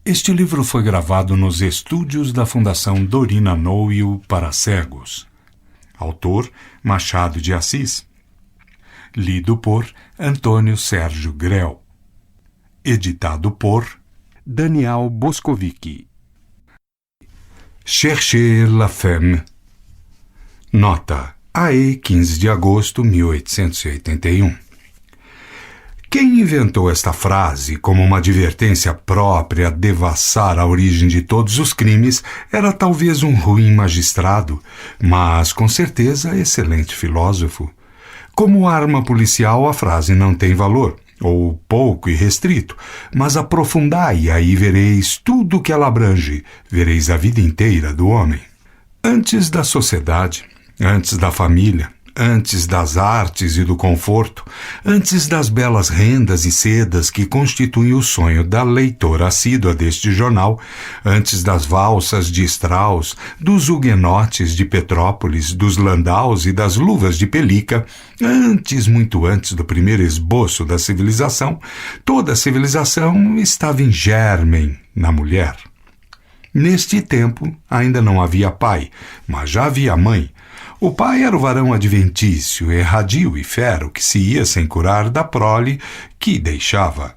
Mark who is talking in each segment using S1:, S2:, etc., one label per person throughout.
S1: Este livro foi gravado nos estúdios da Fundação Dorina Noel para cegos. Autor Machado de Assis. Lido por Antônio Sérgio Grell. Editado por Daniel Boscovici. Cherchez la femme. Nota: AE 15 de agosto 1881. Quem inventou esta frase como uma advertência própria a devassar a origem de todos os crimes era talvez um ruim magistrado, mas com certeza excelente filósofo. Como arma policial, a frase não tem valor, ou pouco e restrito, mas aprofundai-a e vereis tudo o que ela abrange, vereis a vida inteira do homem. Antes da sociedade, antes da família, antes das artes e do conforto, antes das belas rendas e sedas que constituem o sonho da leitora assídua deste jornal, antes das valsas de Strauss, dos huguenotes de Petrópolis, dos landaus e das luvas de pelica, antes, muito antes do primeiro esboço da civilização, toda a civilização estava em germen na mulher. Neste tempo ainda não havia pai, mas já havia mãe. O pai era o varão adventício, erradio e fero que se ia sem curar da prole que deixava.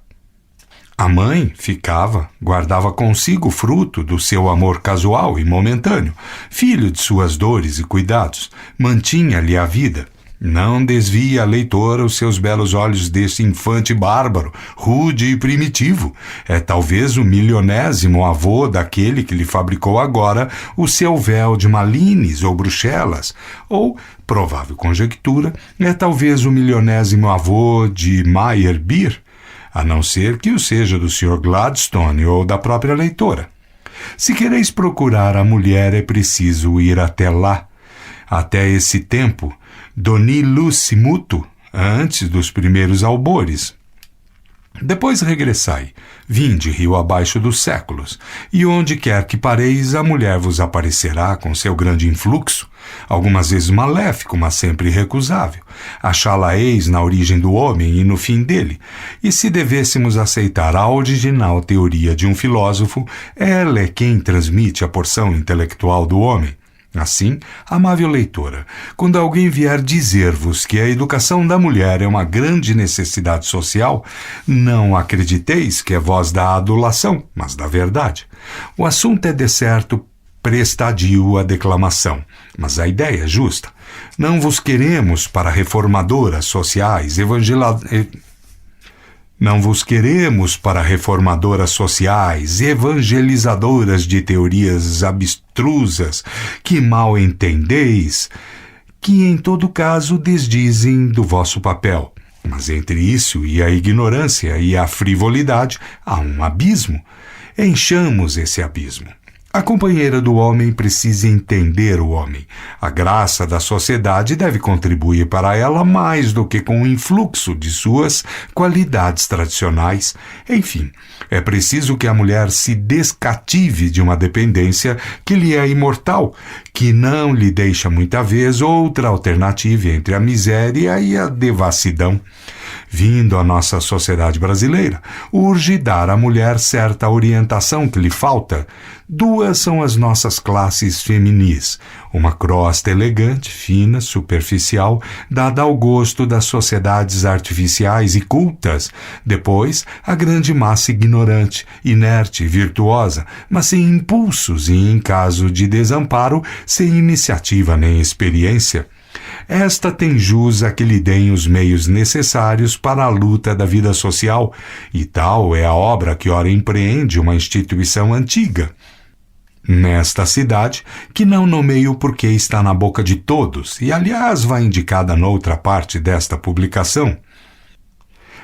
S1: A mãe ficava, guardava consigo o fruto do seu amor casual e momentâneo, filho de suas dores e cuidados, mantinha-lhe a vida. Não desvia a leitora os seus belos olhos deste infante bárbaro, rude e primitivo. É talvez o milionésimo avô daquele que lhe fabricou agora o seu véu de Malines ou Bruxelas, ou, provável conjectura, é talvez o milionésimo avô de Meyerbeer, a não ser que o seja do Sr. Gladstone ou da própria leitora. Se quereis procurar a mulher, é preciso ir até lá. Até esse tempo, doni luce mutu, antes dos primeiros albores. Depois regressai, vinde rio abaixo dos séculos, e onde quer que pareis, a mulher vos aparecerá com seu grande influxo, algumas vezes maléfico, mas sempre recusável. Achá-la-eis na origem do homem e no fim dele, e se devêssemos aceitar a original teoria de um filósofo, ela é quem transmite a porção intelectual do homem. Assim, amável leitora, quando alguém vier dizer-vos que a educação da mulher é uma grande necessidade social, não acrediteis que é voz da adulação, mas da verdade. O assunto é, de certo, prestadio à declamação, mas a ideia é justa. Não vos queremos para reformadoras sociais, Não vos queremos para reformadoras sociais, evangelizadoras de teorias abstrusas, que mal entendeis, que em todo caso desdizem do vosso papel. Mas entre isso e a ignorância e a frivolidade há um abismo. Enchamos esse abismo. A companheira do homem precisa entender o homem. A graça da sociedade deve contribuir para ela mais do que com o influxo de suas qualidades tradicionais. Enfim, é preciso que a mulher se descative de uma dependência que lhe é imortal, que não lhe deixa muita vez outra alternativa entre a miséria e a devassidão. Vindo à nossa sociedade brasileira, urge dar à mulher certa orientação que lhe falta. Duas são as nossas classes feminis, uma crosta elegante, fina, superficial, dada ao gosto das sociedades artificiais e cultas. Depois, a grande massa ignorante, inerte, virtuosa, mas sem impulsos e, em caso de desamparo, sem iniciativa nem experiência. Esta tem jus a que lhe deem os meios necessários para a luta da vida social, e tal é a obra que ora empreende uma instituição antiga. Nesta cidade, que não nomeio porque está na boca de todos, e aliás vai indicada noutra parte desta publicação,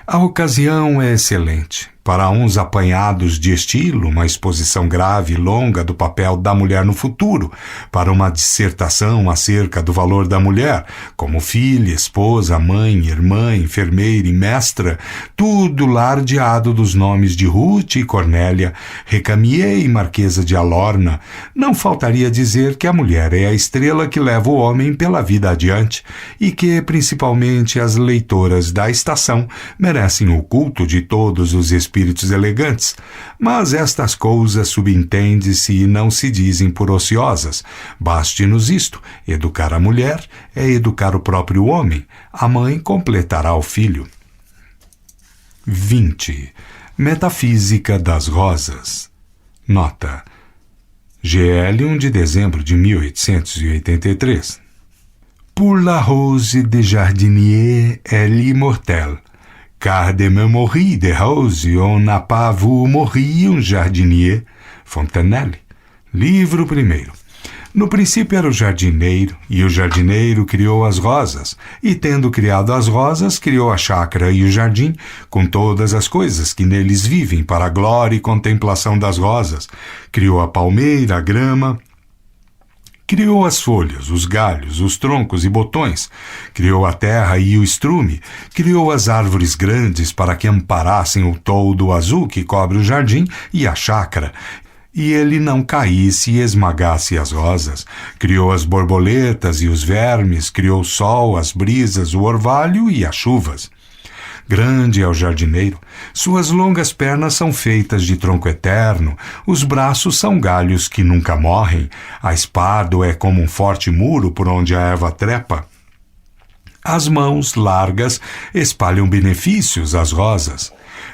S1: a ocasião é excelente. Para uns apanhados de estilo, uma exposição grave e longa do papel da mulher no futuro, para uma dissertação acerca do valor da mulher, como filha, esposa, mãe, irmã, enfermeira e mestra, tudo lardeado dos nomes de Ruth e Cornélia, Recamier e Marquesa de Alorna. Não faltaria dizer que a mulher é a estrela que leva o homem pela vida adiante e que, principalmente, as leitoras da estação merecem o culto de todos os espíritos espíritos elegantes, mas estas coisas subentende-se e não se dizem por ociosas. Baste-nos isto: educar a mulher é educar o próprio homem, a mãe completará o filho. 20. Metafísica das Rosas. Nota: GL, 1 de dezembro de 1883. Pour la rose de jardinier elle immortelle, car de memorie de rose on n'a pas vu mourir un jardinier. Fontenelle. Livro 1º. No princípio era o jardineiro, e o jardineiro criou as rosas, e tendo criado as rosas, criou a chácara e o jardim, com todas as coisas que neles vivem, para a glória e contemplação das rosas. Criou a palmeira, a grama, criou as folhas, os galhos, os troncos e botões, criou a terra e o estrume, criou as árvores grandes para que amparassem o toldo azul que cobre o jardim e a chácara, e ele não caísse e esmagasse as rosas. Criou as borboletas e os vermes, criou o sol, as brisas, o orvalho e as chuvas. Grande é o jardineiro, suas longas pernas são feitas de tronco eterno, os braços são galhos que nunca morrem, a espada é como um forte muro por onde a erva trepa. As mãos largas espalham benefícios às rosas.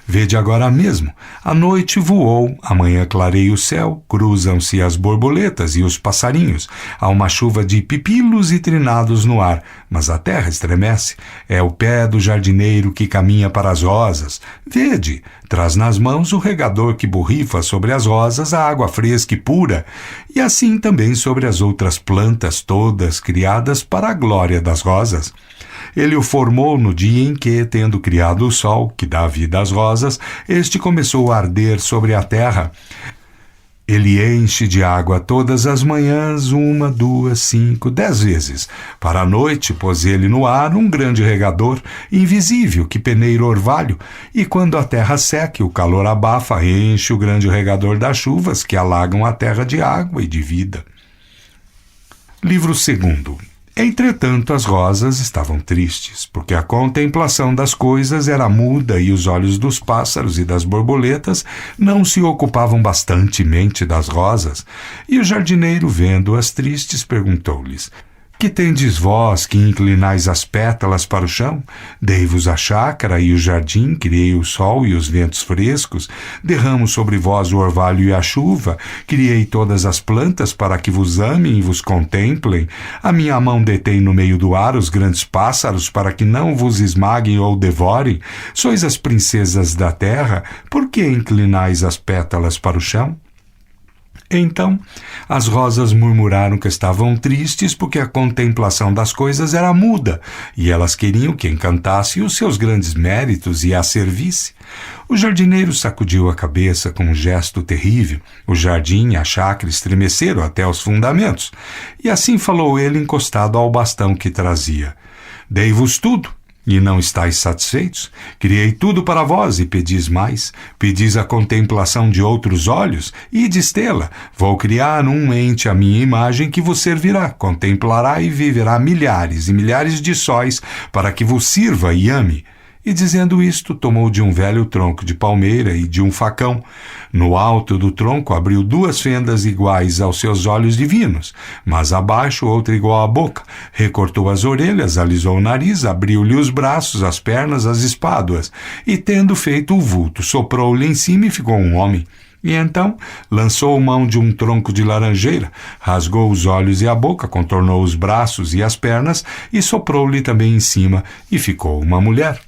S1: Vede agora mesmo, a noite voou, amanhã clareia o céu, cruzam-se as borboletas e os passarinhos, há uma chuva de pipilos e trinados no ar, mas a terra estremece, é o pé do jardineiro que caminha para as rosas. Vede, traz nas mãos o regador que borrifa sobre as rosas a água fresca e pura, e assim também sobre as outras plantas todas criadas para a glória das rosas. Ele o formou no dia em que, tendo criado o sol, que dá vida às rosas, este começou a arder sobre a terra. Ele enche de água todas as manhãs, 1, 2, 5, 10 vezes. Para a noite, pôs ele no ar um grande regador, invisível, que peneira o orvalho, e quando a terra seca e o calor abafa, enche o grande regador das chuvas, que alagam a terra de água e de vida. Livro 2º. Entretanto, as rosas estavam tristes, porque a contemplação das coisas era muda e os olhos dos pássaros e das borboletas não se ocupavam bastantemente das rosas. E o jardineiro, vendo-as tristes, perguntou-lhes: Que tendes vós que inclinais as pétalas para o chão? Dei-vos a chácara e o jardim, criei o sol e os ventos frescos, derramo sobre vós o orvalho e a chuva, criei todas as plantas para que vos amem e vos contemplem. A minha mão detém no meio do ar os grandes pássaros para que não vos esmaguem ou devorem. Sois as princesas da terra, por que inclinais as pétalas para o chão? Então, as rosas murmuraram que estavam tristes porque a contemplação das coisas era muda e elas queriam que encantasse os seus grandes méritos e a servisse. O jardineiro sacudiu a cabeça com um gesto terrível. O jardim e a chácara estremeceram até os fundamentos. E assim falou ele, encostado ao bastão que trazia: Dei-vos tudo. E não estáis satisfeitos? Criei tudo para vós e pedis mais. Pedis a contemplação de outros olhos? Ides tê-la. Vou criar um ente à minha imagem que vos servirá, contemplará e viverá milhares e milhares de sóis para que vos sirva e ame. E dizendo isto, tomou de um velho tronco de palmeira e de um facão. No alto do tronco abriu 2 fendas iguais aos seus olhos divinos, mas abaixo outra igual à boca. Recortou as orelhas, alisou o nariz, abriu-lhe os braços, as pernas, as espáduas, e tendo feito o vulto, soprou-lhe em cima e ficou um homem. E então lançou mão de um tronco de laranjeira, rasgou os olhos e a boca, contornou os braços e as pernas e soprou-lhe também em cima e ficou uma mulher.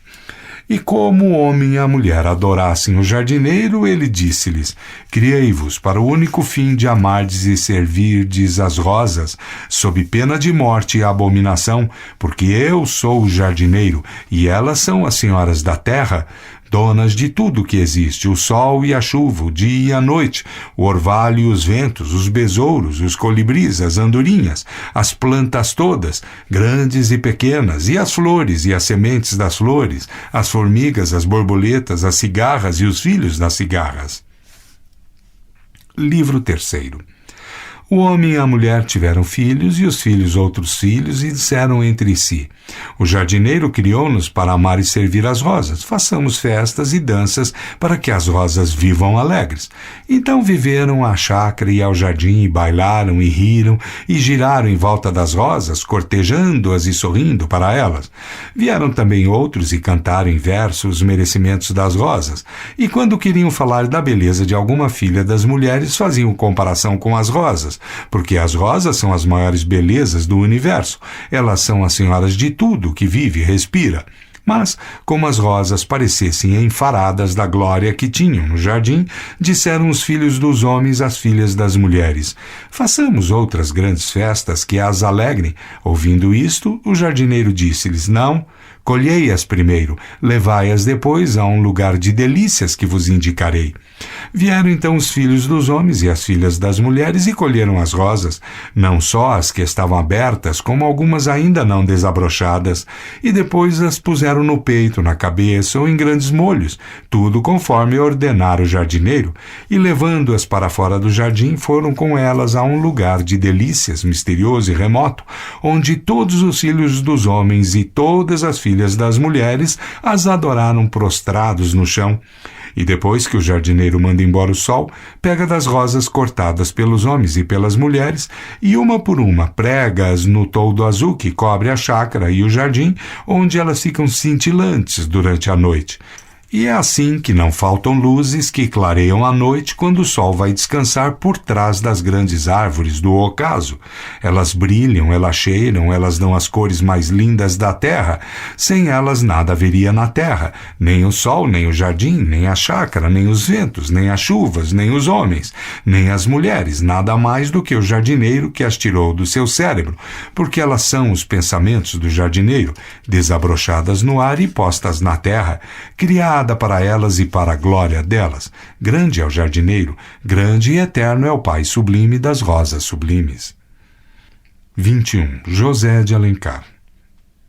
S1: E como o homem e a mulher adorassem o jardineiro, ele disse-lhes: Criei-vos para o único fim de amardes e servirdes as rosas, sob pena de morte e abominação, porque eu sou o jardineiro, e elas são as senhoras da terra, donas de tudo que existe, o sol e a chuva, o dia e a noite, o orvalho e os ventos, os besouros, os colibris, as andorinhas, as plantas todas, grandes e pequenas, e as flores e as sementes das flores, as formigas, as borboletas, as cigarras e os filhos das cigarras. Livro 3º. O homem e a mulher tiveram filhos, e os filhos outros filhos, e disseram entre si: o jardineiro criou-nos para amar e servir as rosas. Façamos festas e danças para que as rosas vivam alegres. Então viveram à chácara e ao jardim, e bailaram e riram, e giraram em volta das rosas, cortejando-as e sorrindo para elas. Vieram também outros e cantaram em verso os merecimentos das rosas. E quando queriam falar da beleza de alguma filha das mulheres, faziam comparação com as rosas, porque as rosas são as maiores belezas do universo. Elas são as senhoras de tudo que vive e respira. Mas, como as rosas parecessem enfaradas da glória que tinham no jardim, disseram os filhos dos homens às filhas das mulheres: façamos outras grandes festas que as alegrem. Ouvindo isto, o jardineiro disse-lhes: não, colhei-as primeiro, levai-as depois a um lugar de delícias que vos indicarei. Vieram então os filhos dos homens e as filhas das mulheres e colheram as rosas, não só as que estavam abertas, como algumas ainda não desabrochadas, e depois as puseram no peito, na cabeça ou em grandes molhos, tudo conforme ordenara o jardineiro, e levando-as para fora do jardim, foram com elas a um lugar de delícias misterioso e remoto, onde todos os filhos dos homens e todas as filhas das mulheres as adoraram prostrados no chão. E depois que o jardineiro manda embora o sol, pega das rosas cortadas pelos homens e pelas mulheres, e uma por uma prega-as no toldo azul que cobre a chácara e o jardim, onde elas ficam cintilantes durante a noite. E é assim que não faltam luzes que clareiam a noite quando o sol vai descansar por trás das grandes árvores do ocaso. Elas brilham, elas cheiram, elas dão as cores mais lindas da terra. Sem elas nada haveria na terra, nem o sol, nem o jardim, nem a chácara, nem os ventos, nem as chuvas, nem os homens, nem as mulheres, nada mais do que o jardineiro que as tirou do seu cérebro, porque elas são os pensamentos do jardineiro, desabrochadas no ar e postas na terra, criadas para elas e para a glória delas. Grande é o jardineiro, grande e eterno é o Pai sublime das rosas sublimes. 21. José de Alencar.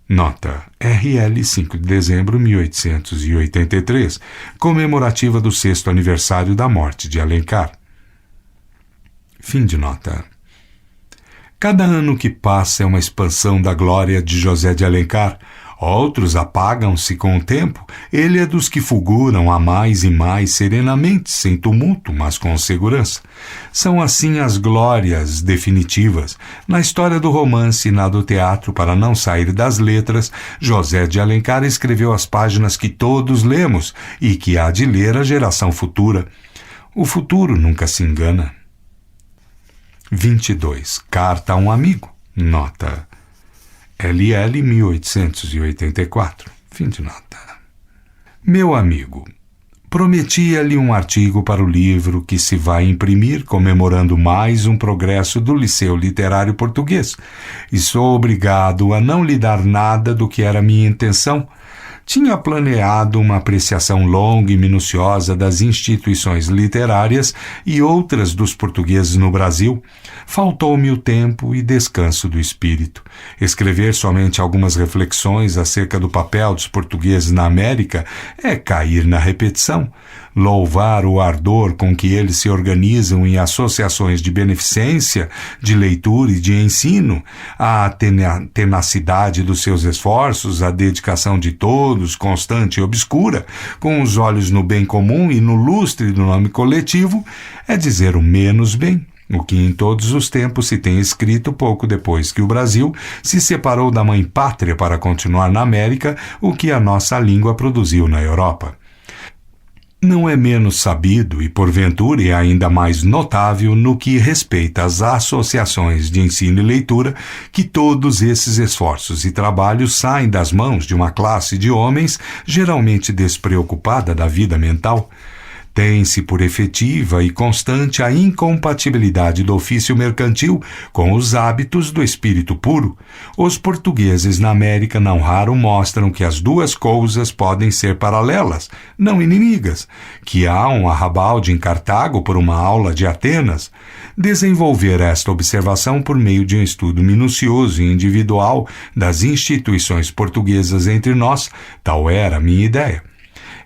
S1: Nota: RL 5 de dezembro 1883, comemorativa do 6º aniversário da morte de Alencar. Fim de nota. Cada ano que passa é uma expansão da glória de José de Alencar. Outros apagam-se com o tempo, ele é dos que fulguram a mais e mais serenamente, sem tumulto, mas com segurança. São assim as glórias definitivas. Na história do romance e na do teatro, para não sair das letras, José de Alencar escreveu as páginas que todos lemos e que há de ler a geração futura. O futuro nunca se engana. 22. Carta a um amigo. Nota: LL 1884. Fim de nota. Meu amigo, prometia-lhe um artigo para o livro que se vai imprimir comemorando mais um progresso do Liceu Literário Português, e sou obrigado a não lhe dar nada do que era minha intenção. Tinha planeado uma apreciação longa e minuciosa das instituições literárias e outras dos portugueses no Brasil. Faltou-me o tempo e descanso do espírito. Escrever somente algumas reflexões acerca do papel dos portugueses na América é cair na repetição. Louvar o ardor com que eles se organizam em associações de beneficência, de leitura e de ensino, a tenacidade dos seus esforços, a dedicação de todos, constante e obscura, com os olhos no bem comum e no lustre do nome coletivo, é dizer o menos bem. O que em todos os tempos se tem escrito pouco depois que o Brasil se separou da mãe pátria para continuar na América o que a nossa língua produziu na Europa. Não é menos sabido e, porventura, é ainda mais notável no que respeita às associações de ensino e leitura que todos esses esforços e trabalhos saem das mãos de uma classe de homens geralmente despreocupada da vida mental. Tem-se por efetiva e constante a incompatibilidade do ofício mercantil com os hábitos do espírito puro. Os portugueses na América não raro mostram que as duas coisas podem ser paralelas, não inimigas, que há um arrabalde em Cartago por uma aula de Atenas. Desenvolver esta observação por meio de um estudo minucioso e individual das instituições portuguesas entre nós, tal era a minha ideia.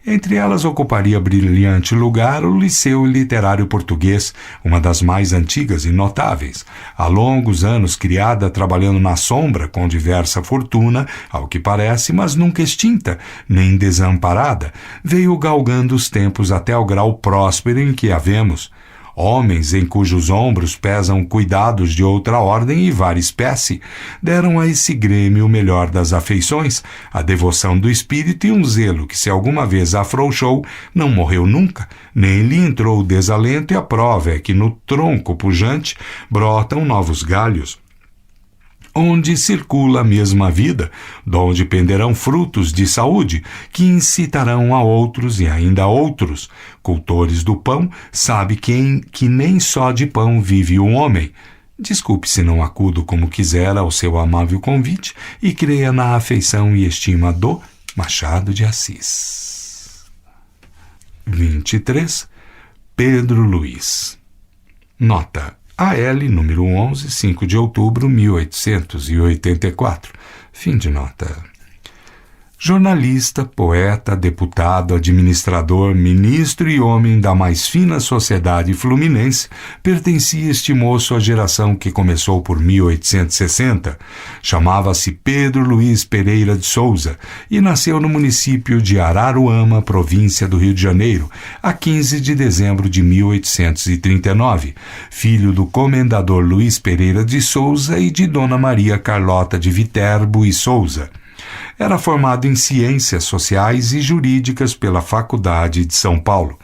S1: Entre elas ocuparia brilhante lugar o Liceu Literário Português, uma das mais antigas e notáveis. Há longos anos criada, trabalhando na sombra, com diversa fortuna, ao que parece, mas nunca extinta, nem desamparada, veio galgando os tempos até ao grau próspero em que a vemos. Homens em cujos ombros pesam cuidados de outra ordem e vária espécie, deram a esse grêmio o melhor das afeições, a devoção do espírito e um zelo que, se alguma vez afrouxou, não morreu nunca, nem lhe entrou o desalento, e a prova é que no tronco pujante brotam novos galhos. Onde circula a mesma vida, donde penderão frutos de saúde, que incitarão a outros e ainda a outros. Cultores do pão, sabe quem que nem só de pão vive um homem. Desculpe se não acudo como quisera ao seu amável convite e creia na afeição e estima do Machado de Assis. 23. Pedro Luiz. Nota: AL número 11, 5 de outubro, 1884. Fim de nota. Jornalista, poeta, deputado, administrador, ministro e homem da mais fina sociedade fluminense, pertencia este moço à geração que começou por 1860. Chamava-se Pedro Luiz Pereira de Souza e nasceu no município de Araruama, província do Rio de Janeiro, a 15 de dezembro de 1839, filho do comendador Luiz Pereira de Souza e de Dona Maria Carlota de Viterbo e Souza. Era formado em Ciências Sociais e Jurídicas pela Faculdade de São Paulo.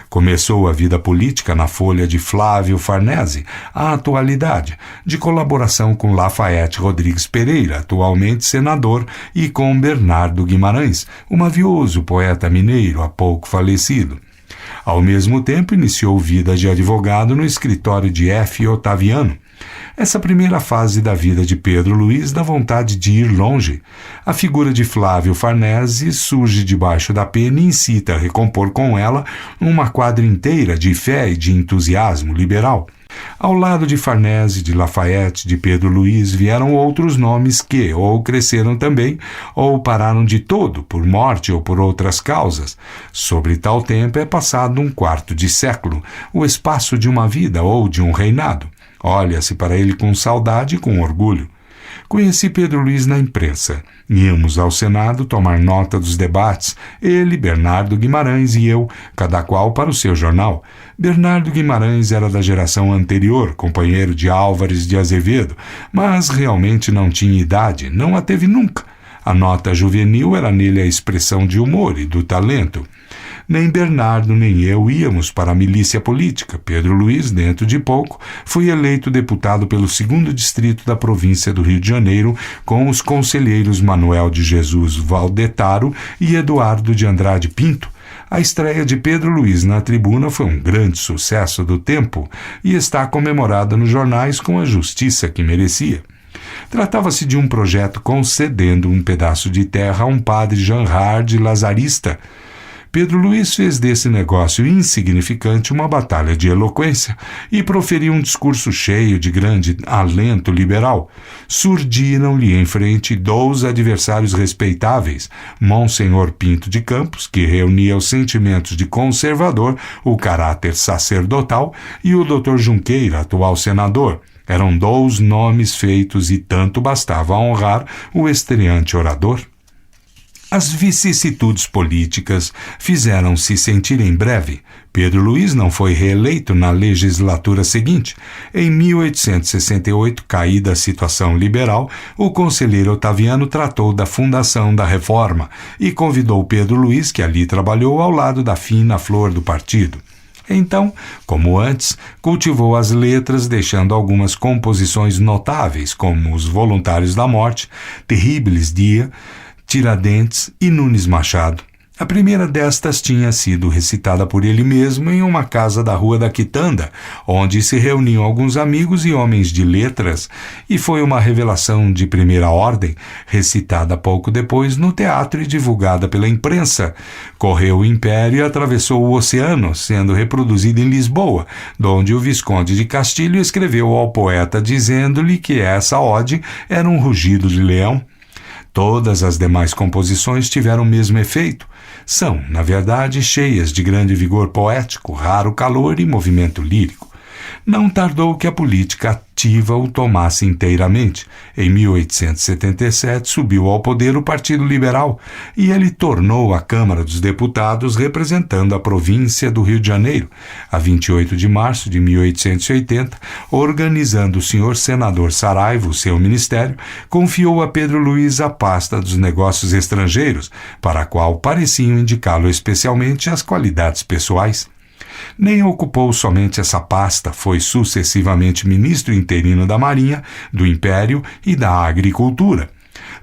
S1: Começou a vida política na folha de Flávio Farnese, a atualidade, de colaboração com Lafayette Rodrigues Pereira, atualmente senador, e com Bernardo Guimarães, o mavioso poeta mineiro há pouco falecido. Ao mesmo tempo, iniciou vida de advogado no escritório de F. Otaviano. Essa primeira fase da vida de Pedro Luiz dá vontade de ir longe. A figura de Flávio Farnese surge debaixo da pena e incita a recompor com ela uma quadra inteira de fé e de entusiasmo liberal. Ao lado de Farnese, de Lafayette, de Pedro Luiz, vieram outros nomes que ou cresceram também, ou pararam de todo, por morte ou por outras causas. Sobre tal tempo é passado um quarto de século, o espaço de uma vida ou de um reinado. Olha-se para ele com saudade e com orgulho. Conheci Pedro Luiz na imprensa. Íamos ao Senado tomar nota dos debates, ele, Bernardo Guimarães e eu, cada qual para o seu jornal. Bernardo Guimarães era da geração anterior, companheiro de Álvares de Azevedo, mas realmente não tinha idade, não a teve nunca. A nota juvenil era nele a expressão de humor e do talento. Nem Bernardo nem eu íamos para a milícia política. Pedro Luiz, dentro de pouco, foi eleito deputado pelo 2º Distrito da província do Rio de Janeiro, com os conselheiros Manuel de Jesus Valdetaro e Eduardo de Andrade Pinto. A estreia de Pedro Luiz na tribuna foi um grande sucesso do tempo e está comemorada nos jornais com a justiça que merecia. Tratava-se de um projeto concedendo um pedaço de terra a um padre Janhard lazarista. Pedro Luiz fez desse negócio insignificante uma batalha de eloquência e proferiu um discurso cheio de grande alento liberal. Surdiram-lhe em frente 2 adversários respeitáveis, Monsenhor Pinto de Campos, que reunia os sentimentos de conservador, o caráter sacerdotal, e o Dr. Junqueira, atual senador. Eram 2 nomes feitos e tanto bastava a honrar o estreante orador. As vicissitudes políticas fizeram-se sentir em breve. Pedro Luiz não foi reeleito na legislatura seguinte. Em 1868, caída a situação liberal, o conselheiro Otaviano tratou da fundação da reforma e convidou Pedro Luiz, que ali trabalhou ao lado da fina flor do partido. Então, como antes, cultivou as letras, deixando algumas composições notáveis, como Os Voluntários da Morte, Terribles Dia, Tiradentes e Nunes Machado. A primeira destas tinha sido recitada por ele mesmo em uma casa da Rua da Quitanda, onde se reuniam alguns amigos e homens de letras, e foi uma revelação de primeira ordem, recitada pouco depois no teatro e divulgada pela imprensa. Correu o império e atravessou o oceano, sendo reproduzida em Lisboa, donde o Visconde de Castilho escreveu ao poeta dizendo-lhe que essa ode era um rugido de leão. Todas as demais composições tiveram o mesmo efeito. são, na verdade, cheias de grande vigor poético, raro calor e movimento lírico. Não tardou que a política ativa o tomasse inteiramente. Em 1877 subiu ao poder o Partido Liberal e ele tornou a Câmara dos Deputados representando a província do Rio de Janeiro. A 28 de março de 1880, organizando o senhor senador Saraiva, o seu ministério, confiou a Pedro Luiz a pasta dos negócios estrangeiros, para a qual pareciam indicá-lo especialmente as qualidades pessoais. Nem ocupou somente essa pasta, foi sucessivamente ministro interino da Marinha, do Império e da Agricultura.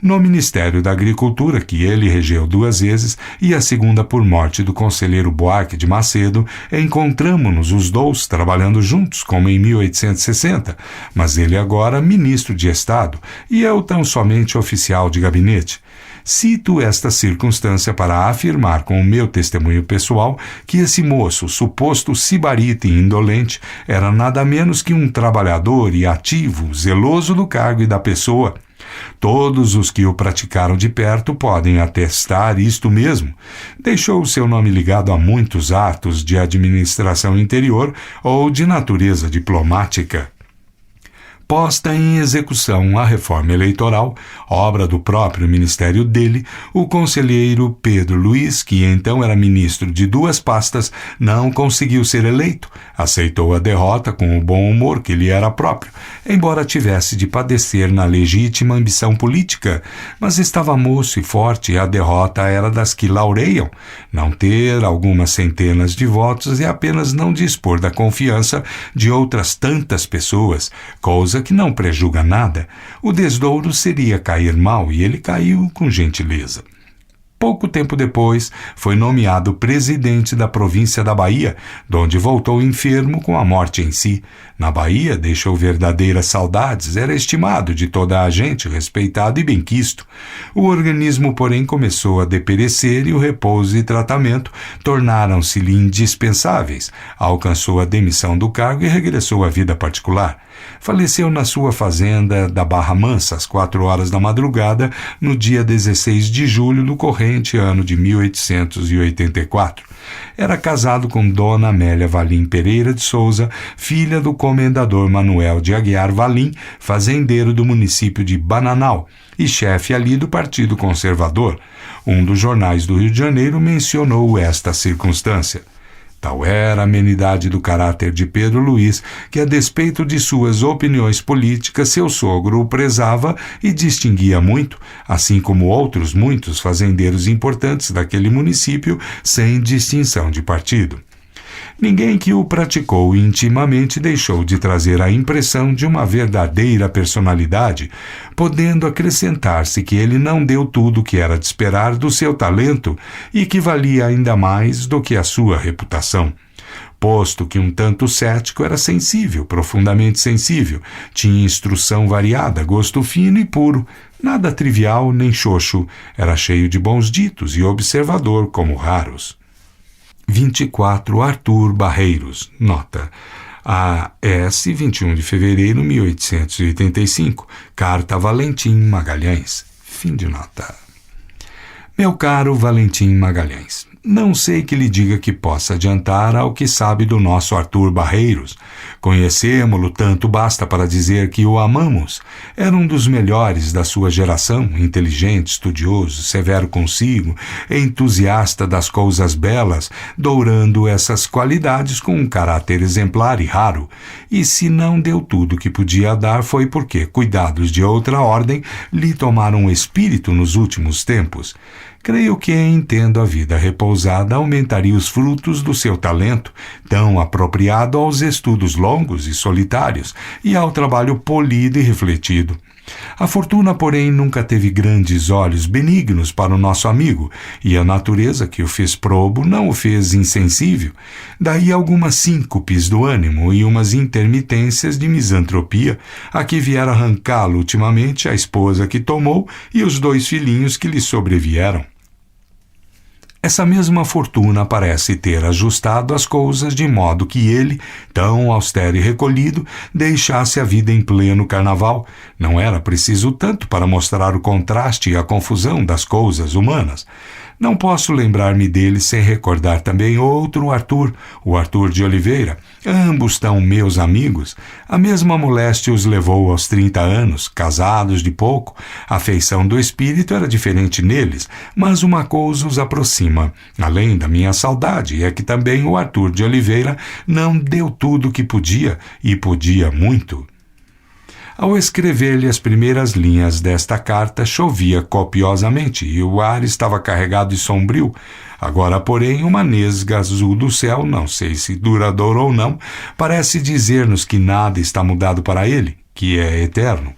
S1: No Ministério da Agricultura, que ele regeu 2 vezes, e a segunda por morte do conselheiro Buarque de Macedo, encontramo-nos os dois trabalhando juntos, como em 1860, mas ele agora ministro de Estado e eu tão somente oficial de gabinete. Cito esta circunstância para afirmar com o meu testemunho pessoal que esse moço, suposto sibarita e indolente, era nada menos que um trabalhador e ativo, zeloso do cargo e da pessoa. Todos os que o praticaram de perto podem atestar isto mesmo. Deixou o seu nome ligado a muitos atos de administração interior ou de natureza diplomática. Posta em execução a reforma eleitoral, obra do próprio ministério dele, o conselheiro Pedro Luiz, que então era ministro de 2 pastas, não conseguiu ser eleito. Aceitou a derrota com o bom humor que lhe era próprio, embora tivesse de padecer na legítima ambição política, mas estava moço e forte e a derrota era das que laureiam. Não ter algumas centenas de votos é apenas não dispor da confiança de outras tantas pessoas, coisa que não prejuga nada. O desdouro seria cair mal e ele caiu com gentileza. Pouco tempo depois, foi nomeado presidente da província da Bahia, donde voltou enfermo com a morte em si. Na Bahia, deixou verdadeiras saudades, era estimado de toda a gente, respeitado e benquisto. O organismo, porém, começou a deperecer e o repouso e tratamento tornaram-se-lhe indispensáveis. Alcançou a demissão do cargo e regressou à vida particular. Faleceu na sua fazenda da Barra Mansa, às 4 horas da madrugada, no dia 16 de julho do corrente ano de 1884. Era casado com Dona Amélia Valim Pereira de Souza, filha do comendador Manuel de Aguiar Valim, fazendeiro do município de Bananal e chefe ali do Partido Conservador. Um dos jornais do Rio de Janeiro mencionou esta circunstância. Tal era a amenidade do caráter de Pedro Luiz que, a despeito de suas opiniões políticas, seu sogro o prezava e distinguia muito, assim como outros muitos fazendeiros importantes daquele município, sem distinção de partido. Ninguém que o praticou intimamente deixou de trazer a impressão de uma verdadeira personalidade, podendo acrescentar-se que ele não deu tudo o que era de esperar do seu talento e que valia ainda mais do que a sua reputação. Posto que um tanto cético, era sensível, profundamente sensível, tinha instrução variada, gosto fino e puro, nada trivial nem xoxo, era cheio de bons ditos e observador como raros. 24 Arthur Barreiros, nota. A.S. 21 de fevereiro de 1885, carta Valentim Magalhães. Fim de nota. Meu caro Valentim Magalhães, não sei que lhe diga que possa adiantar ao que sabe do nosso Arthur Barreiros. Conhecemo-lo tanto basta para dizer que o amamos. Era um dos melhores da sua geração, inteligente, estudioso, severo consigo, entusiasta das coisas belas, dourando essas qualidades com um caráter exemplar e raro. E se não deu tudo o que podia dar foi porque cuidados de outra ordem lhe tomaram espírito nos últimos tempos. Creio que, entendo a vida repousada, aumentaria os frutos do seu talento, tão apropriado aos estudos longos e solitários e ao trabalho polido e refletido. A fortuna, porém, nunca teve grandes olhos benignos para o nosso amigo, e a natureza que o fez probo não o fez insensível. Daí algumas síncopes do ânimo e umas intermitências de misantropia, a que viera arrancá-lo ultimamente a esposa que tomou e os 2 filhinhos que lhe sobrevieram. Essa mesma fortuna parece ter ajustado as coisas de modo que ele, tão austero e recolhido, deixasse a vida em pleno carnaval. Não era preciso tanto para mostrar o contraste e a confusão das coisas humanas. Não posso lembrar-me dele sem recordar também outro Arthur, o Arthur de Oliveira. Ambos tão meus amigos. A mesma moléstia os levou aos 30 anos, casados de pouco. A feição do espírito era diferente neles, mas uma coisa os aproxima. Além da minha saudade, é que também o Arthur de Oliveira não deu tudo o que podia, e podia muito. Ao escrever-lhe as primeiras linhas desta carta, chovia copiosamente e o ar estava carregado e sombrio. Agora, porém, uma nesga azul do céu, não sei se duradouro ou não, parece dizer-nos que nada está mudado para ele, que é eterno.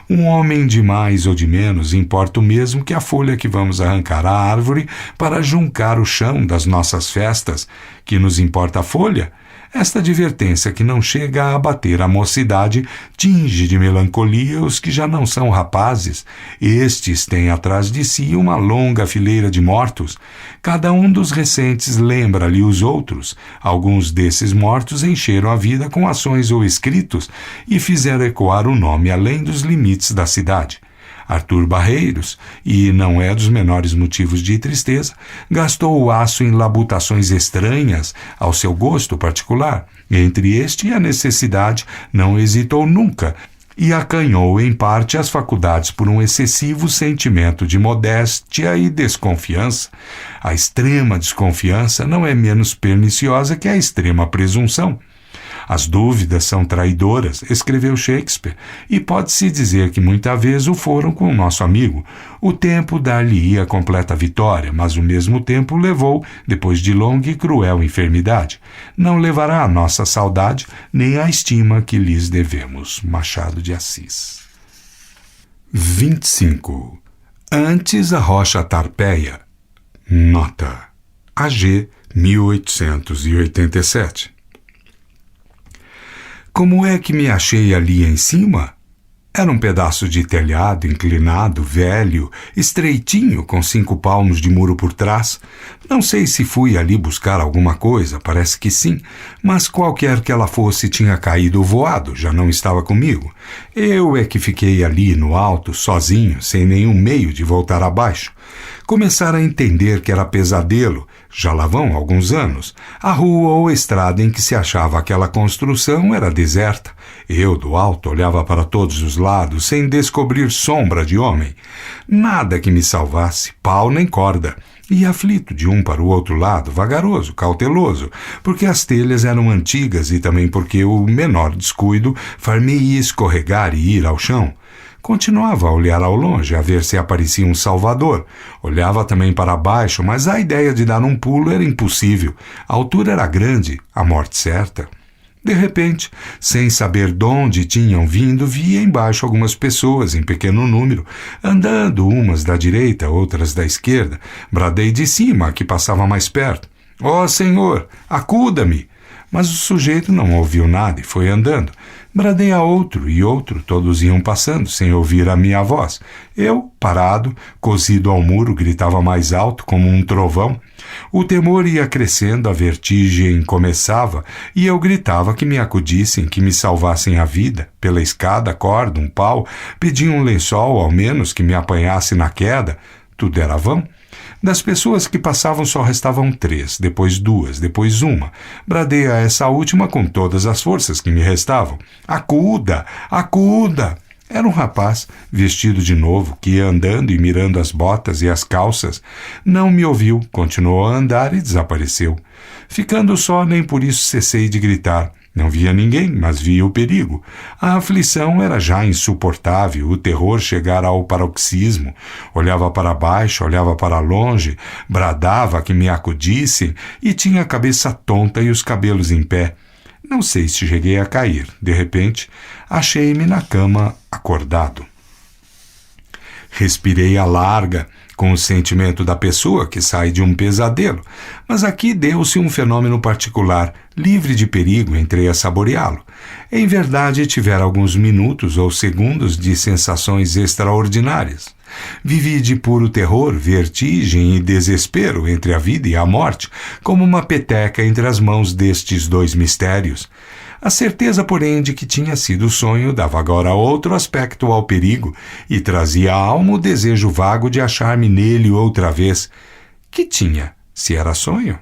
S1: Um homem de mais ou de menos importa o mesmo que a folha que vamos arrancar à árvore para juncar o chão das nossas festas. Que nos importa a folha? Esta advertência que não chega a abater a mocidade tinge de melancolia os que já não são rapazes. Estes têm atrás de si uma longa fileira de mortos. Cada um dos recentes lembra-lhe os outros. Alguns desses mortos encheram a vida com ações ou escritos e fizeram ecoar o nome além dos limites da cidade. Arthur Barreiros, e não é dos menores motivos de tristeza, gastou o aço em labutações estranhas ao seu gosto particular. Entre este e a necessidade, não hesitou nunca e acanhou em parte as faculdades por um excessivo sentimento de modéstia e desconfiança. A extrema desconfiança não é menos perniciosa que a extrema presunção. As dúvidas são traidoras, escreveu Shakespeare, e pode-se dizer que muitas vezes o foram com o nosso amigo. O tempo dar-lhe-ia completa vitória, mas o mesmo tempo levou, depois de longa e cruel enfermidade. Não levará a nossa saudade, nem a estima que lhes devemos. Machado de Assis. 25. Antes a rocha Tarpeia. Nota. AG 1887. Como é que me achei ali em cima? Era um pedaço de telhado inclinado, velho, estreitinho, com 5 palmos de muro por trás. Não sei se fui ali buscar alguma coisa, parece que sim, mas qualquer que ela fosse tinha caído voado, já não estava comigo. Eu é que fiquei ali no alto, sozinho, sem nenhum meio de voltar abaixo. Começara a entender que era pesadelo, já lá vão alguns anos. A rua ou estrada em que se achava aquela construção era deserta. Eu, do alto, olhava para todos os lados, sem descobrir sombra de homem. Nada que me salvasse, pau nem corda. E aflito de um para o outro lado, vagaroso, cauteloso, porque as telhas eram antigas e também porque o menor descuido far-me-ia escorregar e ir ao chão. Continuava a olhar ao longe, a ver se aparecia um salvador. Olhava também para baixo, mas a ideia de dar um pulo era impossível. A altura era grande, a morte certa. De repente, sem saber de onde tinham vindo, via embaixo algumas pessoas, em pequeno número, andando, umas da direita, outras da esquerda. Bradei de cima, a que passava mais perto. «Ó Senhor, acuda-me!» Mas o sujeito não ouviu nada e foi andando. Bradei a outro e outro, todos iam passando, sem ouvir a minha voz. Eu, parado, cosido ao muro, gritava mais alto, como um trovão. O temor ia crescendo, a vertigem começava, e eu gritava que me acudissem, que me salvassem a vida. Pela escada, corda, um pau, pedia um lençol, ao menos, que me apanhasse na queda. Tudo era vão. Das pessoas que passavam só restavam 3, depois 2, depois 1. Bradei a essa última com todas as forças que me restavam. Acuda! Acuda! Era um rapaz, vestido de novo, que ia andando e mirando as botas e as calças. Não me ouviu, continuou a andar e desapareceu. Ficando só, nem por isso cessei de gritar. Não via ninguém, mas via o perigo. A aflição era já insuportável, o terror chegara ao paroxismo. Olhava para baixo, olhava para longe, bradava que me acudissem e tinha a cabeça tonta e os cabelos em pé. Não sei se cheguei a cair. De repente, achei-me na cama, acordado. Respirei a larga, com o sentimento da pessoa que sai de um pesadelo, mas aqui deu-se um fenômeno particular, livre de perigo, entrei a saboreá-lo. Em verdade, tivera alguns minutos ou segundos de sensações extraordinárias. Vivi de puro terror, vertigem e desespero entre a vida e a morte, como uma peteca entre as mãos destes 2 mistérios. A certeza, porém, de que tinha sido sonho dava agora outro aspecto ao perigo e trazia à alma o desejo vago de achar-me nele outra vez. Que tinha, se era sonho?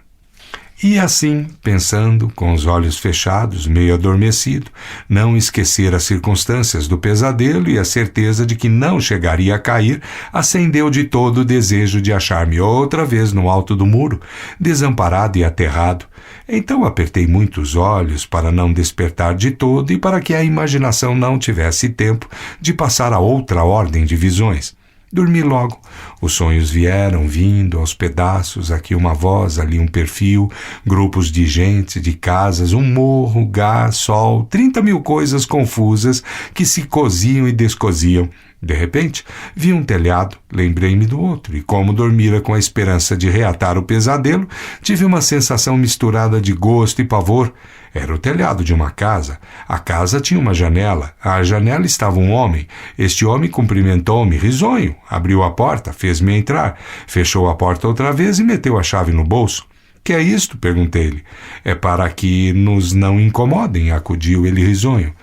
S1: E assim, pensando, com os olhos fechados, meio adormecido, não esquecer as circunstâncias do pesadelo e a certeza de que não chegaria a cair, acendeu de todo o desejo de achar-me outra vez no alto do muro, desamparado e aterrado. Então apertei muito os olhos para não despertar de todo e para que a imaginação não tivesse tempo de passar a outra ordem de visões. Dormi logo. Os sonhos vieram vindo aos pedaços, aqui uma voz, ali um perfil, grupos de gente, de casas, um morro, gás, sol, 30.000 coisas confusas que se coziam e descoziam. De repente, vi um telhado, lembrei-me do outro, e como dormira com a esperança de reatar o pesadelo, tive uma sensação misturada de gosto e pavor. Era o telhado de uma casa. A casa tinha uma janela. À janela estava um homem. Este homem cumprimentou-me, risonho, abriu a porta, fez-me entrar, fechou a porta outra vez e meteu a chave no bolso. Que é isto? Perguntei-lhe. É para que nos não incomodem, acudiu ele risonho.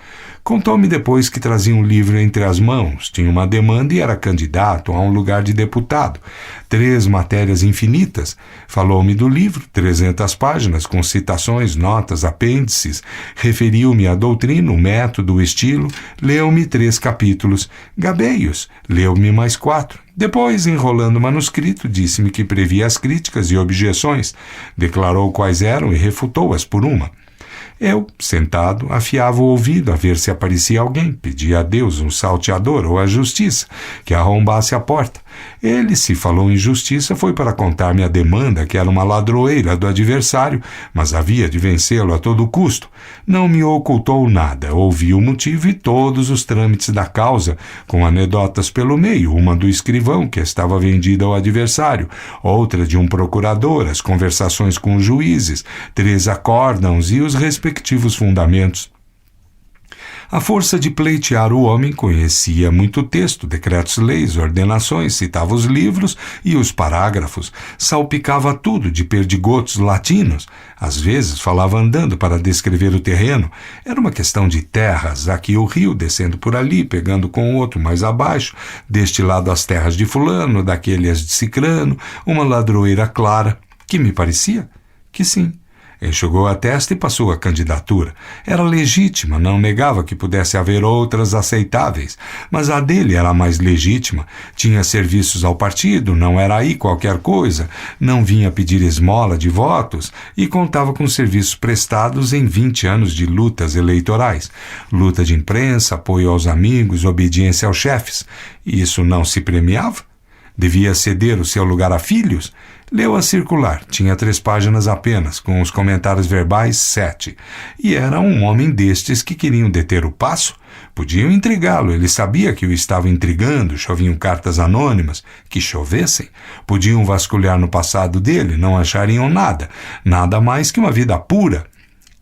S1: Contou-me depois que trazia um livro entre as mãos, tinha uma demanda e era candidato a um lugar de deputado. 3 matérias infinitas. Falou-me do livro, 300 páginas, com citações, notas, apêndices. Referiu-me à doutrina, o método, o estilo. Leu-me 3 capítulos. Gabei-os. Leu-me mais 4. Depois, enrolando o manuscrito, disse-me que previa as críticas e objeções. Declarou quais eram e refutou-as por uma. Eu, sentado, afiava o ouvido a ver se aparecia alguém, pedia a Deus, um salteador ou a justiça, que arrombasse a porta. Ele, se falou em justiça, foi para contar-me a demanda, que era uma ladroeira do adversário, mas havia de vencê-lo a todo custo. Não me ocultou nada, ouvi o motivo e todos os trâmites da causa, com anedotas pelo meio, uma do escrivão, que estava vendida ao adversário, outra de um procurador, as conversações com os juízes, 3 acórdãos e os respectivos fundamentos. A força de pleitear o homem conhecia muito texto, decretos-leis, ordenações, citava os livros e os parágrafos, salpicava tudo de perdigotos latinos, às vezes falava andando para descrever o terreno. Era uma questão de terras, aqui o rio descendo por ali, pegando com o outro mais abaixo, deste lado as terras de fulano, daquele as de cicrano, uma ladroeira clara, que me parecia que sim. Enxugou a testa e passou a candidatura. Era legítima, não negava que pudesse haver outras aceitáveis, mas a dele era a mais legítima. Tinha serviços ao partido, não era aí qualquer coisa, não vinha pedir esmola de votos e contava com serviços prestados em 20 anos de lutas eleitorais. Luta de imprensa, apoio aos amigos, obediência aos chefes. Isso não se premiava? Devia ceder o seu lugar a filhos? Leu a circular, tinha 3 páginas apenas, com os comentários verbais 7. E era um homem destes que queriam deter o passo? Podiam intrigá-lo, ele sabia que o estava intrigando, choviam cartas anônimas, que chovessem. Podiam vasculhar no passado dele, não achariam nada, nada mais que uma vida pura.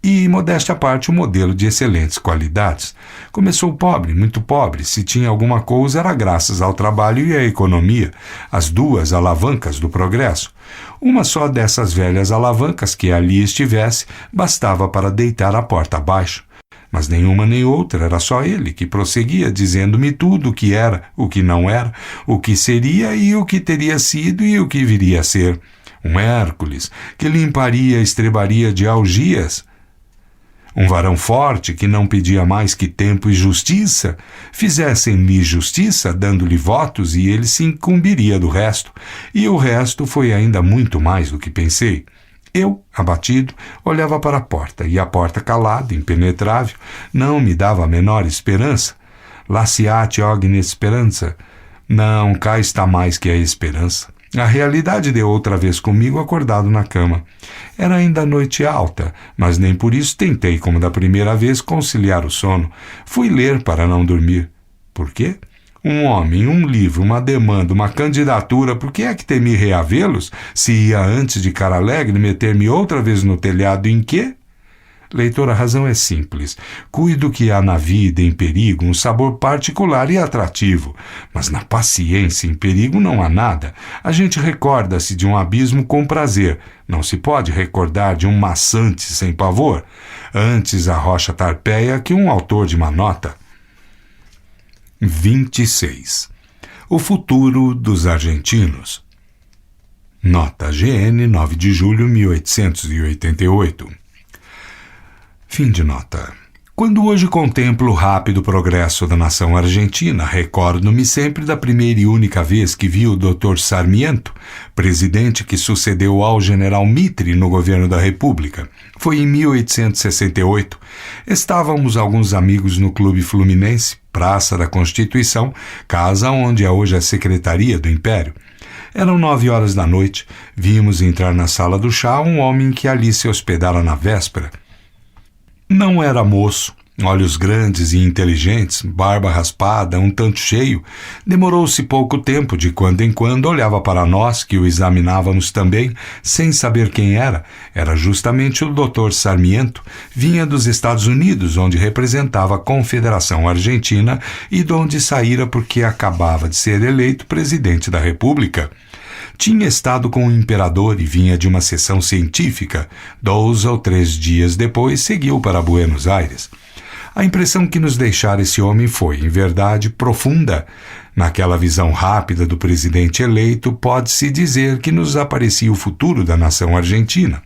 S1: E, modéstia à parte, um modelo de excelentes qualidades. Começou pobre, muito pobre. Se tinha alguma coisa, era graças ao trabalho e à economia, as 2 alavancas do progresso. Uma só dessas velhas alavancas que ali estivesse, bastava para deitar a porta abaixo. Mas nenhuma nem outra, era só ele que prosseguia, dizendo-me tudo o que era, o que não era, o que seria e o que teria sido e o que viria a ser. Um Hércules que limparia a estrebaria de algias. Um varão forte que não pedia mais que tempo e justiça. Fizessem-lhe justiça, dando-lhe votos, e ele se incumbiria do resto. E o resto foi ainda muito mais do que pensei. Eu, abatido, olhava para a porta, e a porta calada, impenetrável, não me dava a menor esperança. Lasciate ogni speranza. Não, cá está mais que a esperança. A realidade deu outra vez comigo acordado na cama. Era ainda noite alta, mas nem por isso tentei, como da primeira vez, conciliar o sono. Fui ler para não dormir. Por quê? Um homem, um livro, uma demanda, uma candidatura, por que é que temi reavê-los, se ia antes de cara alegre meter-me outra vez no telhado em quê? Leitor, a razão é simples. Cuido que há na vida em perigo um sabor particular e atrativo, mas na paciência em perigo não há nada. A gente recorda-se de um abismo com prazer, não se pode recordar de um maçante sem pavor. Antes a rocha tarpeia que um autor de uma nota. 26. O futuro dos argentinos. Nota GN, 9 de julho de 1888. Fim de nota. Quando hoje contemplo o rápido progresso da nação argentina, recordo-me sempre da primeira e única vez que vi o Dr. Sarmiento, presidente que sucedeu ao general Mitre no governo da República. Foi em 1868. Estávamos alguns amigos no Clube Fluminense, Praça da Constituição, casa onde é hoje a Secretaria do Império. Eram 9 horas da noite. Vimos entrar na sala do chá um homem que ali se hospedara na véspera. Não era moço, olhos grandes e inteligentes, barba raspada, um tanto cheio. Demorou-se pouco tempo, de quando em quando olhava para nós, que o examinávamos também, sem saber quem era. Era justamente o Dr. Sarmiento. Vinha dos Estados Unidos, onde representava a Confederação Argentina e de onde saíra porque acabava de ser eleito presidente da República. Tinha estado com o imperador e vinha de uma sessão científica. 2 ou 3 dias depois, seguiu para Buenos Aires. A impressão que nos deixara esse homem foi, em verdade, profunda. Naquela visão rápida do presidente eleito, pode-se dizer que nos aparecia o futuro da nação argentina.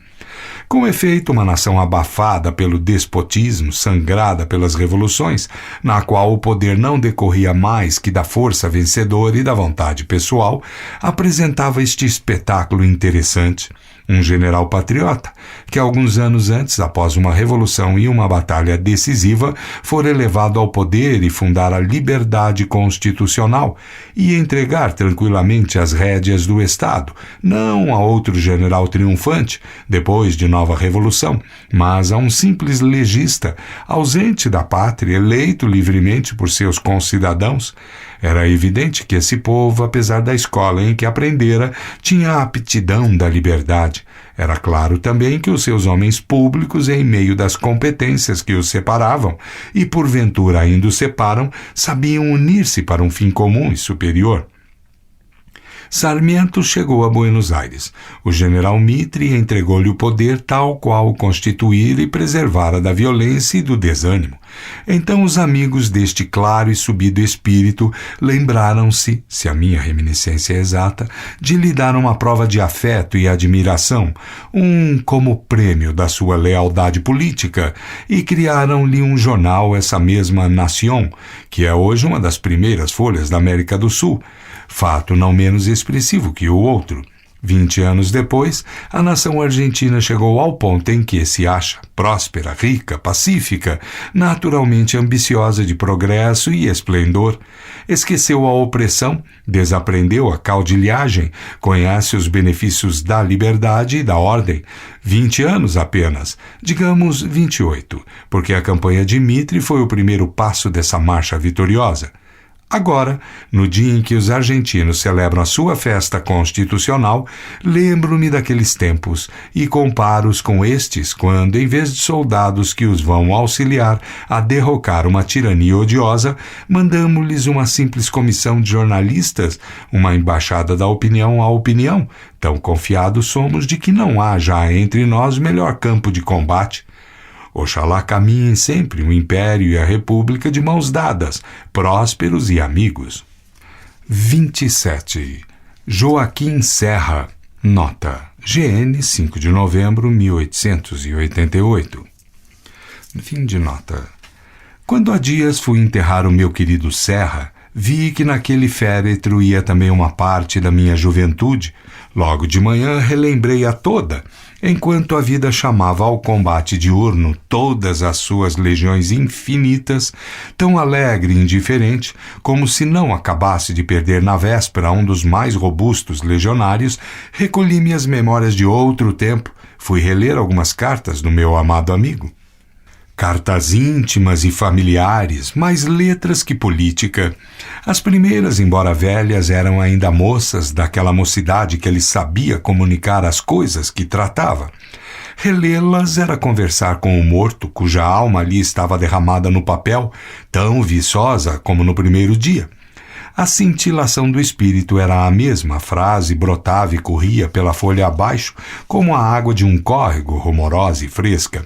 S1: Com efeito, uma nação abafada pelo despotismo, sangrada pelas revoluções, na qual o poder não decorria mais que da força vencedora e da vontade pessoal, apresentava este espetáculo interessante. Um general patriota, que alguns anos antes, após uma revolução e uma batalha decisiva, fora elevado ao poder e fundar a liberdade constitucional e entregar tranquilamente as rédeas do Estado, não a outro general triunfante, depois de nova revolução, mas a um simples legista, ausente da pátria, eleito livremente por seus concidadãos. Era evidente que esse povo, apesar da escola em que aprendera, tinha a aptidão da liberdade. Era claro também que os seus homens públicos, em meio das competências que os separavam, e porventura ainda os separam, sabiam unir-se para um fim comum e superior. Sarmiento chegou a Buenos Aires. O general Mitre entregou-lhe o poder tal qual o constituíra e preservara da violência e do desânimo. Então os amigos deste claro e subido espírito lembraram-se, se a minha reminiscência é exata, de lhe dar uma prova de afeto e admiração, como prêmio da sua lealdade política, e criaram-lhe um jornal, essa mesma Nación, que é hoje uma das primeiras folhas da América do Sul, fato não menos expressivo que o outro. 20 anos depois, a nação argentina chegou ao ponto em que se acha próspera, rica, pacífica, naturalmente ambiciosa de progresso e esplendor. Esqueceu a opressão, desaprendeu a caudilhagem, conhece os benefícios da liberdade e da ordem. 20 anos apenas, digamos 28, porque a campanha de Mitre foi o primeiro passo dessa marcha vitoriosa. Agora, no dia em que os argentinos celebram a sua festa constitucional, lembro-me daqueles tempos e comparo-os com estes quando, em vez de soldados que os vão auxiliar a derrocar uma tirania odiosa, mandamos-lhes uma simples comissão de jornalistas, uma embaixada da opinião à opinião. Tão confiados somos de que não há já entre nós melhor campo de combate. Oxalá caminhem sempre o Império e a República de mãos dadas, prósperos e amigos. 27. Joaquim Serra. Nota. GN, 5 de novembro de 1888. Fim de nota. Quando há dias fui enterrar o meu querido Serra, vi que naquele féretro ia também uma parte da minha juventude. Logo de manhã relembrei-a toda, enquanto a vida chamava ao combate diurno todas as suas legiões infinitas, tão alegre e indiferente, como se não acabasse de perder na véspera um dos mais robustos legionários, recolhi minhas memórias de outro tempo, fui reler algumas cartas do meu amado amigo. Cartas íntimas e familiares, mais letras que política. As primeiras, embora velhas, eram ainda moças daquela mocidade que ele sabia comunicar as coisas que tratava. Relê-las era conversar com o morto, cuja alma ali estava derramada no papel, tão viçosa como no primeiro dia. A cintilação do espírito era a mesma, a frase brotava e corria pela folha abaixo, como a água de um córrego, rumorosa e fresca.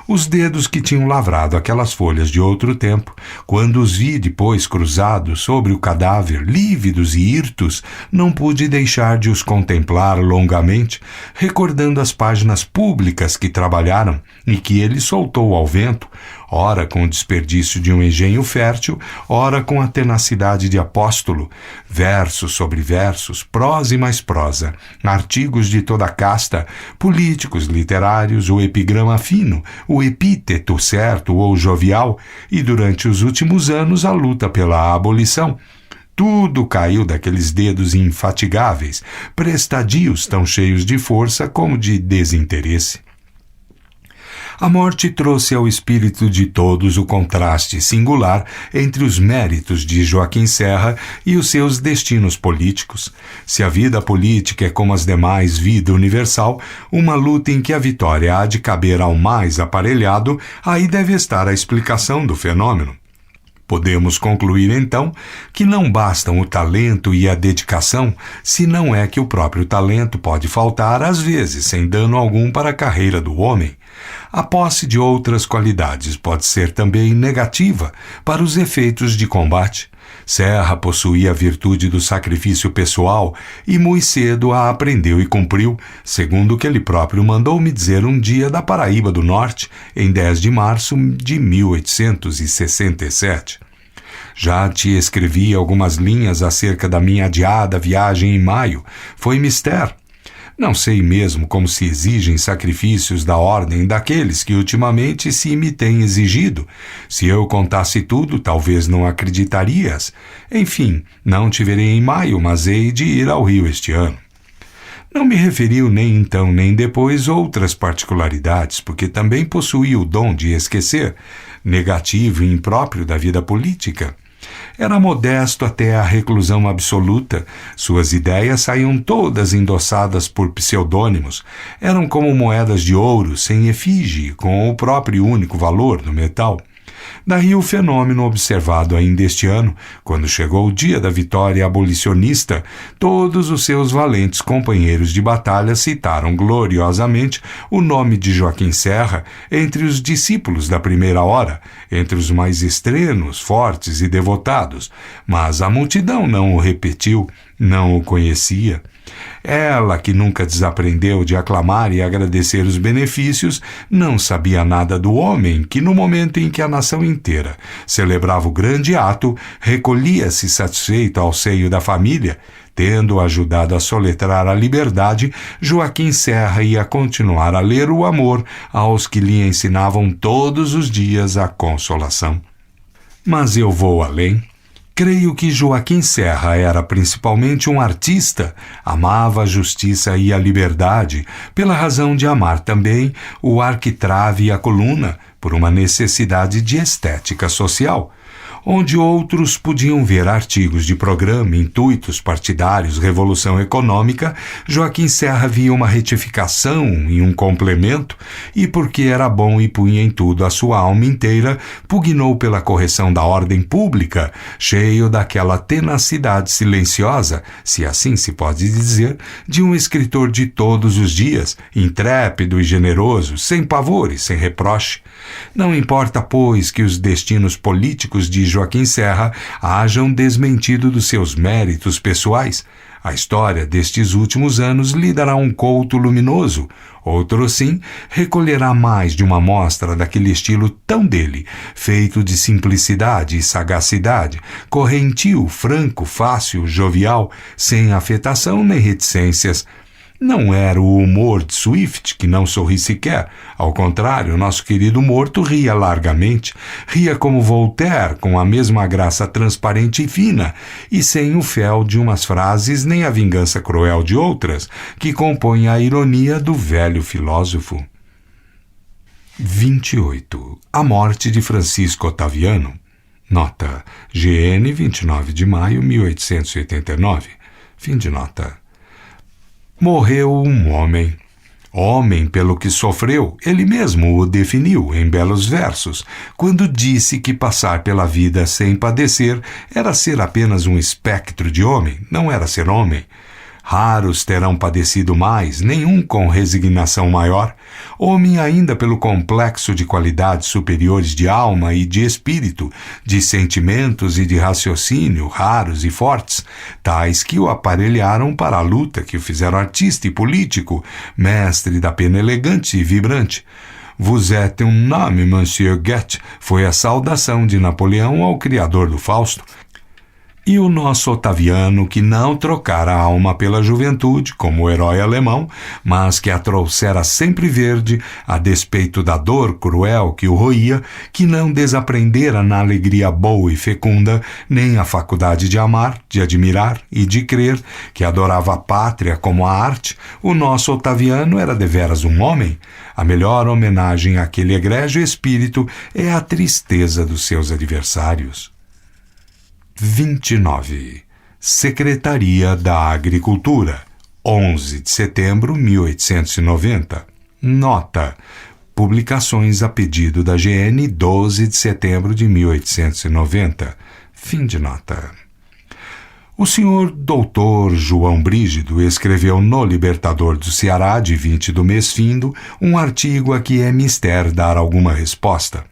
S1: os dedos que tinham lavrado aquelas folhas de outro tempo, quando os vi depois cruzados sobre o cadáver, lívidos e hirtos, não pude deixar de os contemplar longamente, recordando as páginas públicas que trabalharam e que ele soltou ao vento, ora com o desperdício de um engenho fértil, ora com a tenacidade de apóstolo, versos sobre versos, prosa e mais prosa, artigos de toda a casta, políticos, literários, o epigrama fino, o epíteto certo ou jovial, e durante os últimos anos a luta pela abolição. Tudo caiu daqueles dedos infatigáveis, prestadios tão cheios de força como de desinteresse. A morte trouxe ao espírito de todos o contraste singular entre os méritos de Joaquim Serra e os seus destinos políticos. Se a vida política é como as demais vida universal, uma luta em que a vitória há de caber ao mais aparelhado, aí deve estar a explicação do fenômeno. Podemos concluir, então, que não bastam o talento e a dedicação, se não é que o próprio talento pode faltar, às vezes, sem dano algum para a carreira do homem. A posse de outras qualidades pode ser também negativa para os efeitos de combate. Serra possuía a virtude do sacrifício pessoal e muito cedo a aprendeu e cumpriu, segundo o que ele próprio mandou me dizer um dia da Paraíba do Norte, em 10 de março de 1867. Já te escrevi algumas linhas acerca da minha adiada viagem em maio. Foi mister. Não sei mesmo como se exigem sacrifícios da ordem daqueles que ultimamente se me têm exigido. Se eu contasse tudo, talvez não acreditarias. Enfim, não te verei em maio, mas hei de ir ao Rio este ano. Não me referiu nem então nem depois outras particularidades, porque também possuía o dom de esquecer, negativo e impróprio da vida política. Era modesto até a reclusão absoluta. Suas ideias saíam todas endossadas por pseudônimos. Eram como moedas de ouro, sem efígie, com o próprio único valor do metal. Daí o fenômeno observado ainda este ano, quando chegou o dia da vitória abolicionista, todos os seus valentes companheiros de batalha citaram gloriosamente o nome de Joaquim Serra entre os discípulos da primeira hora, entre os mais estrenos, fortes e devotados, mas a multidão não o repetiu, não o conhecia. Ela, que nunca desaprendeu de aclamar e agradecer os benefícios, não sabia nada do homem que, no momento em que a nação inteira celebrava o grande ato, recolhia-se satisfeito ao seio da família. Tendo ajudado a soletrar a liberdade, Joaquim Serra ia continuar a ler o amor aos que lhe ensinavam todos os dias a consolação. Mas eu vou além. Creio que Joaquim Serra era principalmente um artista, amava a justiça e a liberdade, pela razão de amar também o arquitrave e a coluna, por uma necessidade de estética social. Onde outros podiam ver artigos de programa, intuitos partidários, revolução econômica, Joaquim Serra via uma retificação e um complemento, e porque era bom e punha em tudo a sua alma inteira, pugnou pela correção da ordem pública, cheio daquela tenacidade silenciosa, se assim se pode dizer, de um escritor de todos os dias, intrépido e generoso, sem pavores, sem reproche. Não importa, pois, que os destinos políticos de Joaquim Serra hajam desmentido dos seus méritos pessoais. A história destes últimos anos lhe dará um couto luminoso. Outro, sim, recolherá mais de uma amostra daquele estilo tão dele, feito de simplicidade e sagacidade, correntil, franco, fácil, jovial, sem afetação nem reticências. Não era o humor de Swift, que não sorri sequer. Ao contrário, nosso querido morto ria largamente. Ria como Voltaire, com a mesma graça transparente e fina, e sem o fel de umas frases nem a vingança cruel de outras, que compõem a ironia do velho filósofo. 28. A morte de Francisco Otaviano. Nota: GN, 29 de maio, 1889. Fim de nota. Morreu um homem. Homem pelo que sofreu, ele mesmo o definiu em belos versos, quando disse que passar pela vida sem padecer era ser apenas um espectro de homem, não era ser homem. Raros terão padecido mais, nenhum com resignação maior, homem ainda pelo complexo de qualidades superiores de alma e de espírito, de sentimentos e de raciocínio raros e fortes, tais que o aparelharam para a luta, que o fizeram artista e político, mestre da pena elegante e vibrante. Vous êtes un homme, Monsieur Goethe, foi a saudação de Napoleão ao criador do Fausto. E o nosso Otaviano, que não trocara a alma pela juventude, como o herói alemão, mas que a trouxera sempre verde, a despeito da dor cruel que o roía, que não desaprendera na alegria boa e fecunda, nem a faculdade de amar, de admirar e de crer, que adorava a pátria como a arte, o nosso Otaviano era deveras um homem. A melhor homenagem àquele egrégio espírito é a tristeza dos seus adversários. 29. Secretaria da Agricultura, 11 de setembro de 1890. Nota. Publicações a pedido da GN, 12 de setembro de 1890. Fim de nota. O senhor Dr. João Brígido escreveu no Libertador do Ceará, de 20 do mês findo, um artigo a que é mister dar alguma resposta.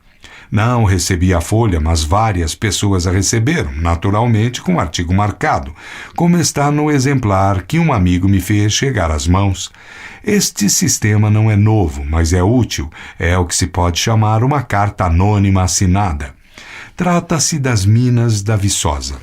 S1: Não recebi a folha, mas várias pessoas a receberam, naturalmente com o artigo marcado, como está no exemplar que um amigo me fez chegar às mãos. Este sistema não é novo, mas é útil, é o que se pode chamar uma carta anônima assinada. Trata-se das Minas da Viçosa.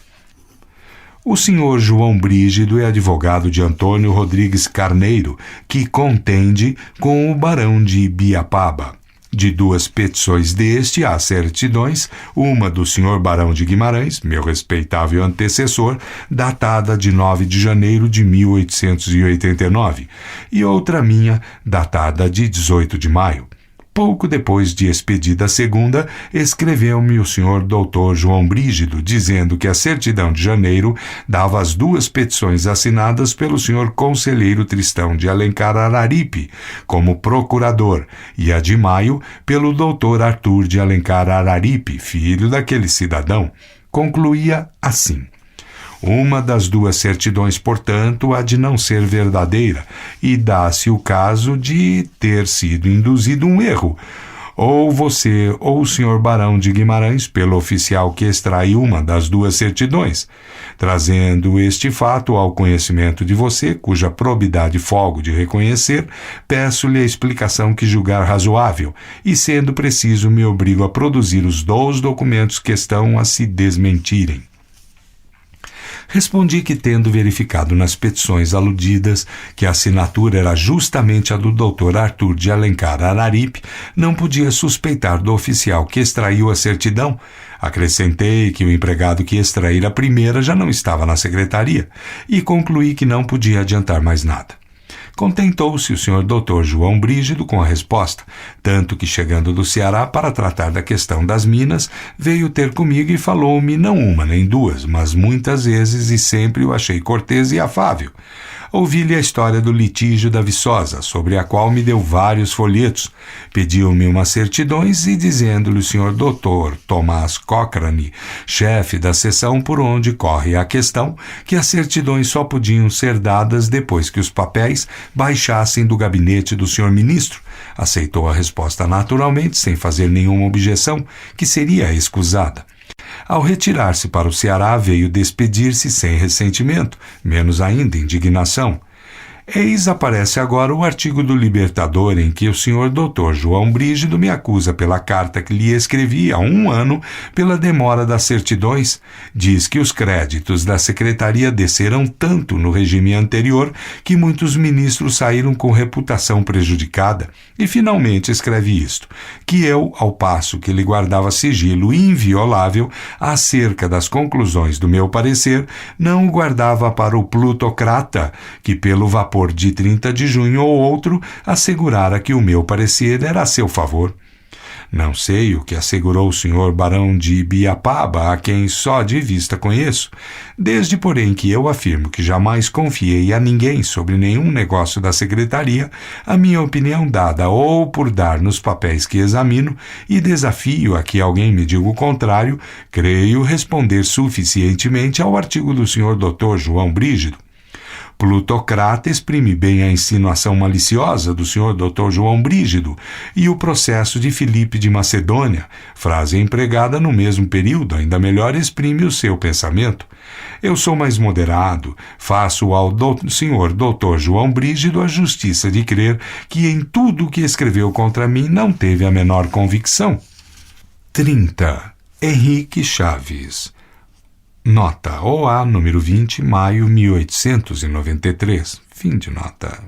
S1: O senhor João Brígido é advogado de Antônio Rodrigues Carneiro, que contende com o barão de Ibiapaba. De duas petições deste há certidões, uma do senhor Barão de Guimarães, meu respeitável antecessor, datada de 9 de janeiro de 1889, e outra minha, datada de 18 de maio. Pouco depois de expedida a segunda, escreveu-me o senhor Dr. João Brígido, dizendo que a certidão de janeiro dava as duas petições assinadas pelo senhor conselheiro Tristão de Alencar Araripe, como procurador, e a de maio pelo Dr. Arthur de Alencar Araripe, filho daquele cidadão. Concluía assim: uma das duas certidões, portanto, há de não ser verdadeira, e dá-se o caso de ter sido induzido um erro. Ou você ou o senhor Barão de Guimarães, pelo oficial que extraiu uma das duas certidões. Trazendo este fato ao conhecimento de você, cuja probidade folgo de reconhecer, peço-lhe a explicação que julgar razoável, e sendo preciso me obrigo a produzir os 2 documentos que estão a se desmentirem. Respondi que, tendo verificado nas petições aludidas que a assinatura era justamente a do Dr. Arthur de Alencar Araripe, não podia suspeitar do oficial que extraiu a certidão. Acrescentei que o empregado que extraíra a primeira já não estava na secretaria e concluí que não podia adiantar mais nada. Contentou-se o senhor Dr. João Brígido com a resposta, tanto que, chegando do Ceará para tratar da questão das minas, veio ter comigo e falou-me não uma nem duas, mas muitas vezes, e sempre o achei cortês e afável. Ouvi-lhe a história do litígio da Viçosa, sobre a qual me deu vários folhetos. Pediu-me umas certidões e, dizendo-lhe o senhor doutor Tomás Cochrane, chefe da seção por onde corre a questão, que as certidões só podiam ser dadas depois que os papéis baixassem do gabinete do senhor ministro. Aceitou a resposta naturalmente, sem fazer nenhuma objeção, que seria escusada. Ao retirar-se para o Ceará, veio despedir-se sem ressentimento, menos ainda indignação. Eis aparece agora o artigo do Libertador em que o senhor Dr. João Brígido me acusa pela carta que lhe escrevi há 1 ano pela demora das certidões. Diz que os créditos da secretaria desceram tanto no regime anterior que muitos ministros saíram com reputação prejudicada. E finalmente escreve isto, que eu, ao passo que lhe guardava sigilo inviolável acerca das conclusões do meu parecer, não o guardava para o plutocrata, que pelo vapor de 30 de junho ou outro, assegurara que o meu parecer era a seu favor. Não sei o que assegurou o senhor Barão de Ibiapaba, a quem só de vista conheço. Desde, porém, que eu afirmo que jamais confiei a ninguém sobre nenhum negócio da secretaria, a minha opinião dada ou por dar nos papéis que examino, e desafio a que alguém me diga o contrário, creio responder suficientemente ao artigo do senhor Dr. João Brígido. Plutocrata exprime bem a insinuação maliciosa do Sr. Dr. João Brígido e o processo de Filipe de Macedônia, frase empregada no mesmo período, ainda melhor exprime o seu pensamento. Eu sou mais moderado, faço ao Sr. Dr. João Brígido a justiça de crer que em tudo o que escreveu contra mim não teve a menor convicção. 30. Henrique Chaves. Nota OA número 20, maio 1893. Fim de nota.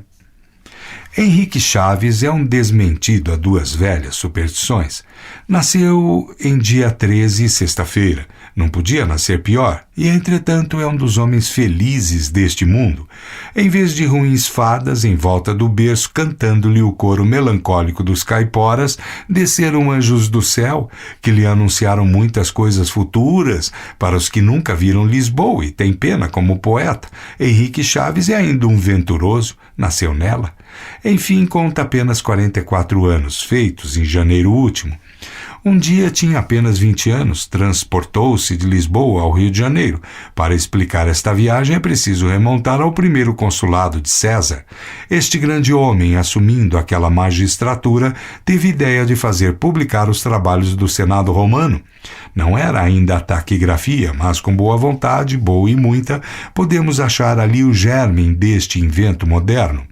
S1: Henrique Chaves é um desmentido a duas velhas superstições. Nasceu em dia 13, sexta-feira. Não podia nascer pior, e entretanto é um dos homens felizes deste mundo. Em vez de ruins fadas em volta do berço cantando-lhe o coro melancólico dos caiporas, desceram anjos do céu que lhe anunciaram muitas coisas futuras para os que nunca viram Lisboa e têm pena como poeta. Henrique Chaves é ainda um venturoso, nasceu nela. Enfim, conta apenas 44 anos, feitos em janeiro último. Um dia tinha apenas 20 anos, transportou-se de Lisboa ao Rio de Janeiro. Para explicar esta viagem é preciso remontar ao primeiro consulado de César. Este grande homem, assumindo aquela magistratura, teve ideia de fazer publicar os trabalhos do Senado romano. Não era ainda a taquigrafia, mas com boa vontade, boa e muita, podemos achar ali o germe deste invento moderno.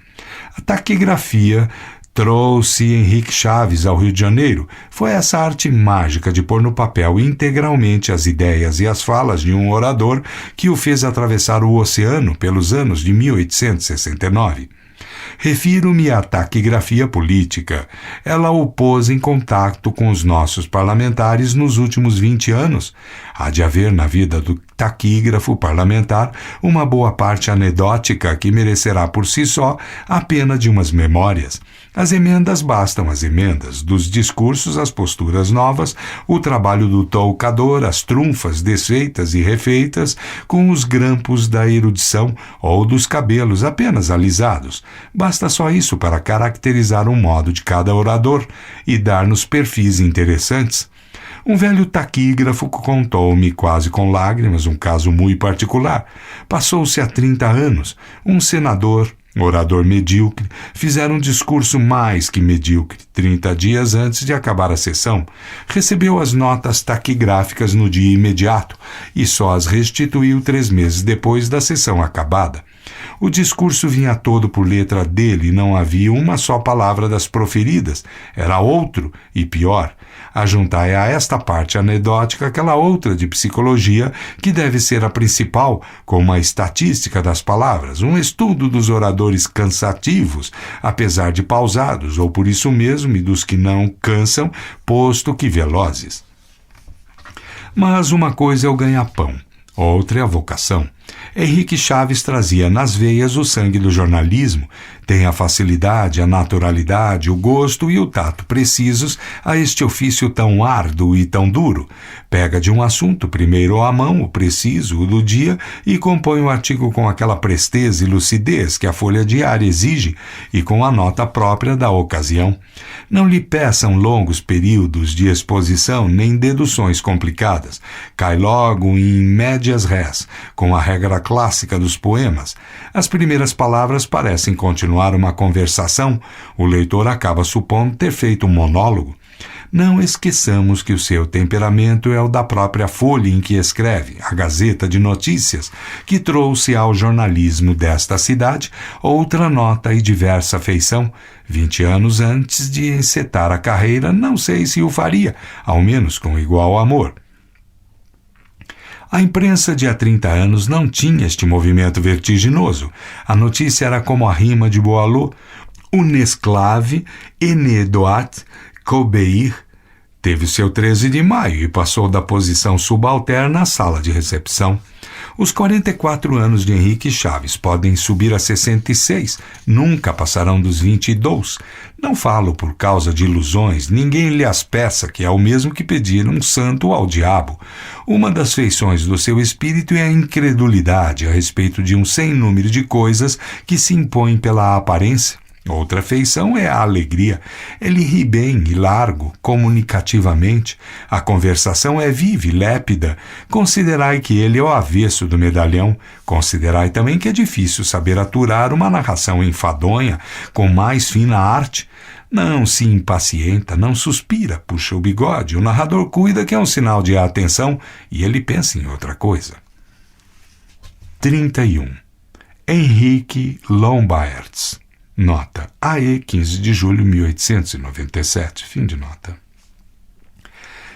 S1: A taquigrafia trouxe Henrique Chaves ao Rio de Janeiro. Foi essa arte mágica de pôr no papel integralmente as ideias e as falas de um orador que o fez atravessar o oceano pelos anos de 1869. Refiro-me à taquigrafia política. Ela o pôs em contato com os nossos parlamentares nos últimos 20 anos. Há de haver na vida do taquígrafo parlamentar uma boa parte anedótica que merecerá por si só a pena de umas memórias. As emendas bastam as emendas, dos discursos às posturas novas, o trabalho do toucador, as trunfas desfeitas e refeitas, com os grampos da erudição ou dos cabelos apenas alisados. Basta só isso para caracterizar o modo de cada orador e dar-nos perfis interessantes. Um velho taquígrafo contou-me quase com lágrimas um caso muito particular. Passou-se há 30 anos. Um senador, orador medíocre, fizeram um discurso mais que medíocre, 30 dias antes de acabar a sessão. Recebeu as notas taquigráficas no dia imediato e só as restituiu 3 meses depois da sessão acabada. O discurso vinha todo por letra dele e não havia uma só palavra das proferidas. Era outro e pior. Ajuntai a esta parte anedótica aquela outra de psicologia que deve ser a principal, como a estatística das palavras, um estudo dos oradores cansativos, apesar de pausados, ou por isso mesmo, e dos que não cansam, posto que velozes. Mas uma coisa é o ganha-pão, outra é a vocação. Henrique Chaves trazia nas veias o sangue do jornalismo, tem a facilidade, a naturalidade, o gosto e o tato precisos a este ofício tão árduo e tão duro. Pega de um assunto primeiro à mão, o preciso, o do dia, e compõe o artigo com aquela presteza e lucidez que a folha diária exige e com a nota própria da ocasião. Não lhe peçam longos períodos de exposição nem deduções complicadas. Cai logo em médias res, com a regra clássica dos poemas. As primeiras palavras parecem continuar uma conversação. O leitor acaba supondo ter feito um monólogo. Não esqueçamos que o seu temperamento é o da própria folha em que escreve, a Gazeta de Notícias, que trouxe ao jornalismo desta cidade outra nota e diversa feição. 20 anos antes de encetar a carreira, não sei se o faria, ao menos com igual amor. A imprensa de há 30 anos não tinha este movimento vertiginoso. A notícia era como a rima de Boileau, un esclave aîné doit qu'obéir. Teve seu 13 de maio e passou da posição subalterna à sala de recepção. Os 44 anos de Henrique Chaves podem subir a 66, nunca passarão dos 22. Não falo por causa de ilusões, ninguém lhe as peça, que é o mesmo que pedir um santo ao diabo. Uma das feições do seu espírito é a incredulidade a respeito de um sem número de coisas que se impõem pela aparência. Outra feição é a alegria. Ele ri bem e largo, comunicativamente. A conversação é viva e lépida. Considerai que ele é o avesso do medalhão. Considerai também que é difícil saber aturar uma narração enfadonha com mais fina arte. Não se impacienta, não suspira, puxa o bigode. O narrador cuida que é um sinal de atenção e ele pensa em outra coisa. 31. Henrique Lombaerts. Nota. AE, 15 de julho de 1897. Fim de nota.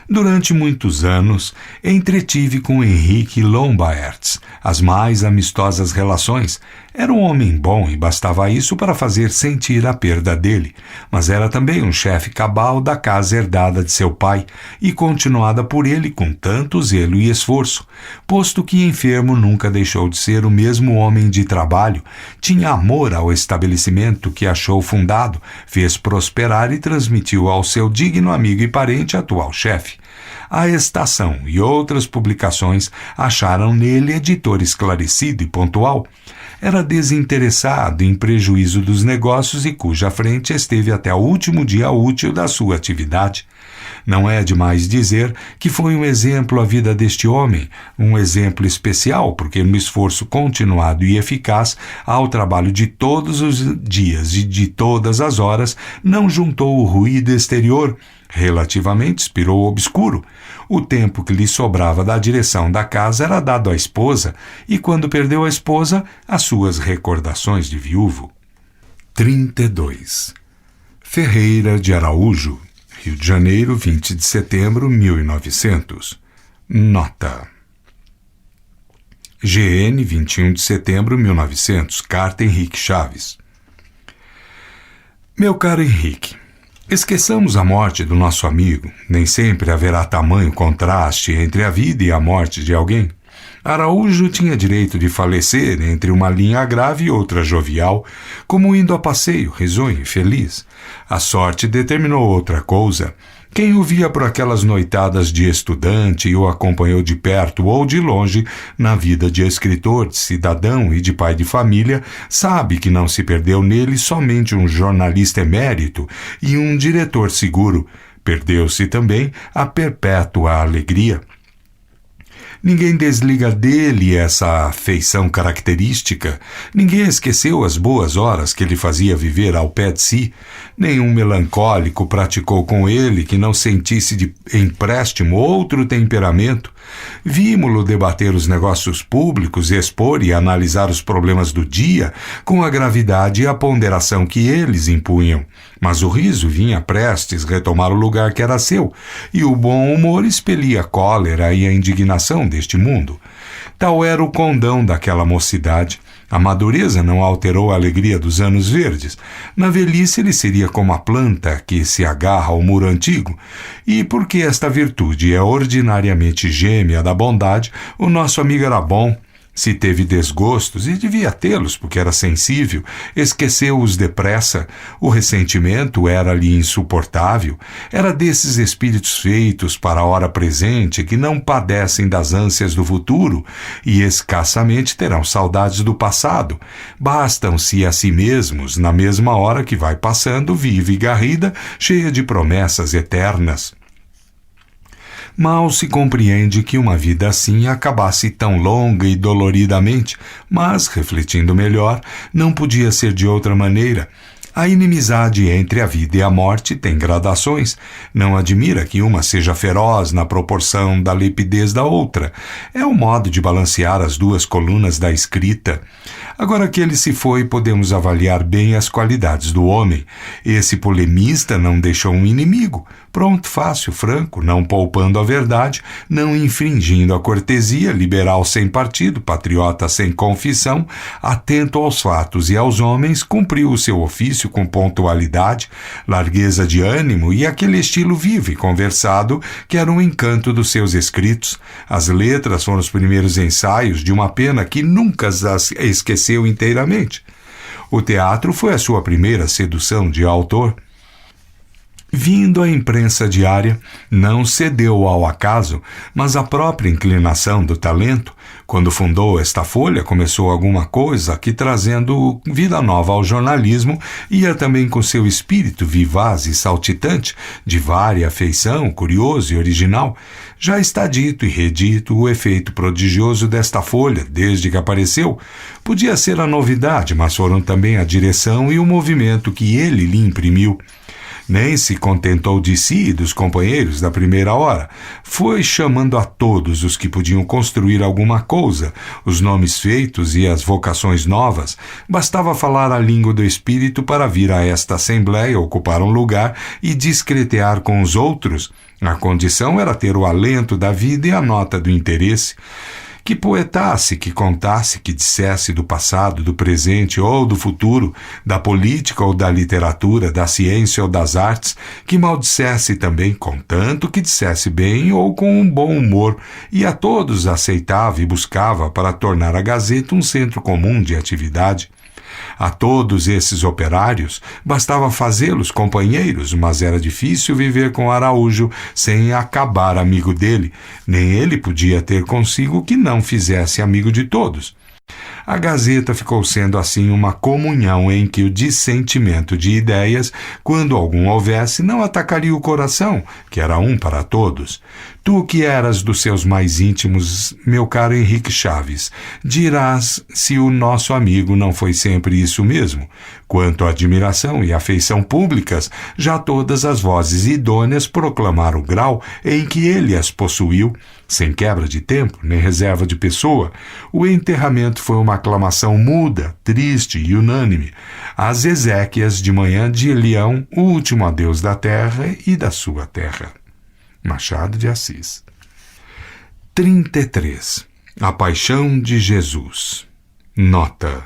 S1: Durante muitos anos, entretive com Henrique Lombaerts as mais amistosas relações. Era um homem bom e bastava isso para fazer sentir a perda dele, mas era também um chefe cabal da casa herdada de seu pai e continuada por ele com tanto zelo e esforço, posto que enfermo nunca deixou de ser o mesmo homem de trabalho, tinha amor ao estabelecimento que achou fundado, fez prosperar e transmitiu ao seu digno amigo e parente atual chefe. A Estação e outras publicações acharam nele editor esclarecido e pontual. Era desinteressado em prejuízo dos negócios e cuja frente esteve até o último dia útil da sua atividade. Não é demais dizer que foi um exemplo a vida deste homem, um exemplo especial, porque no esforço continuado e eficaz ao trabalho de todos os dias e de todas as horas, não juntou o ruído exterior, relativamente expirou obscuro. O tempo que lhe sobrava da direção da casa era dado à esposa, e quando perdeu a esposa, as suas recordações de viúvo. 32. Ferreira de Araújo, Rio de Janeiro, 20 de setembro de 1900. Nota. GN, 21 de setembro de 1900. Carta Henrique Chaves. Meu caro Henrique, esqueçamos a morte do nosso amigo. Nem sempre haverá tamanho contraste entre a vida e a morte de alguém. Araújo tinha direito de falecer entre uma linha grave e outra jovial, como indo a passeio, risonho e feliz. A sorte determinou outra coisa. Quem o via por aquelas noitadas de estudante e o acompanhou de perto ou de longe na vida de escritor, de cidadão e de pai de família, sabe que não se perdeu nele somente um jornalista emérito e um diretor seguro. Perdeu-se também a perpétua alegria. Ninguém desliga dele essa afeição característica. Ninguém esqueceu as boas horas que ele fazia viver ao pé de si. Nenhum melancólico praticou com ele que não sentisse de empréstimo outro temperamento. Vimo-lo debater os negócios públicos, expor e analisar os problemas do dia com a gravidade e a ponderação que eles impunham. Mas o riso vinha prestes retomar o lugar que era seu, e o bom humor expelia a cólera e a indignação deste mundo. Tal era o condão daquela mocidade. A madureza não alterou a alegria dos anos verdes. Na velhice ele seria como a planta que se agarra ao muro antigo. E porque esta virtude é ordinariamente gêmea da bondade, o nosso amigo era bom. Se teve desgostos, e devia tê-los porque era sensível, esqueceu-os depressa. O ressentimento era-lhe insuportável. Era desses espíritos feitos para a hora presente que não padecem das ânsias do futuro e escassamente terão saudades do passado. Bastam-se a si mesmos na mesma hora que vai passando, viva e garrida, cheia de promessas eternas. Mal se compreende que uma vida assim acabasse tão longa e doloridamente, mas, refletindo melhor, não podia ser de outra maneira. A inimizade entre a vida e a morte tem gradações. Não admira que uma seja feroz na proporção da lepidez da outra. É o modo de balancear as duas colunas da escrita. Agora que ele se foi, podemos avaliar bem as qualidades do homem. Esse polemista não deixou um inimigo. Pronto, fácil, franco, não poupando a verdade, não infringindo a cortesia, liberal sem partido, patriota sem confissão, atento aos fatos e aos homens, cumpriu o seu ofício com pontualidade, largueza de ânimo e aquele estilo vivo e conversado que era um encanto dos seus escritos. As letras foram os primeiros ensaios de uma pena que nunca as esqueceu inteiramente. O teatro foi a sua primeira sedução de autor. Vindo à imprensa diária, não cedeu ao acaso, mas à própria inclinação do talento. Quando fundou esta folha, começou alguma coisa que, trazendo vida nova ao jornalismo, ia também com seu espírito vivaz e saltitante, de vária afeição, curioso e original. Já está dito e redito o efeito prodigioso desta folha, desde que apareceu. Podia ser a novidade, mas foram também a direção e o movimento que ele lhe imprimiu. Nem se contentou de si e dos companheiros da primeira hora. Foi chamando a todos os que podiam construir alguma coisa, os nomes feitos e as vocações novas. Bastava falar a língua do espírito para vir a esta assembleia, ocupar um lugar e discretear com os outros. A condição era ter o alento da vida e a nota do interesse. Que poetasse, que contasse, que dissesse do passado, do presente ou do futuro, da política ou da literatura, da ciência ou das artes, que maldissesse também, contanto que dissesse bem ou com um bom humor, e a todos aceitava e buscava para tornar a Gazeta um centro comum de atividade. A todos esses operários bastava fazê-los companheiros, mas era difícil viver com Araújo sem acabar amigo dele. Nem ele podia ter consigo que não fizesse amigo de todos. A Gazeta ficou sendo assim uma comunhão em que o dissentimento de ideias, quando algum houvesse, não atacaria o coração, que era um para todos. Tu que eras dos seus mais íntimos, meu caro Henrique Chaves, dirás se o nosso amigo não foi sempre isso mesmo. Quanto à admiração e afeição públicas, já todas as vozes idôneas proclamaram o grau em que ele as possuiu, sem quebra de tempo, nem reserva de pessoa. O enterramento foi uma aclamação muda, triste e unânime. As exéquias de manhã de Leão, o último adeus da terra e da sua terra. Machado de Assis. 33. A Paixão de Jesus. Nota.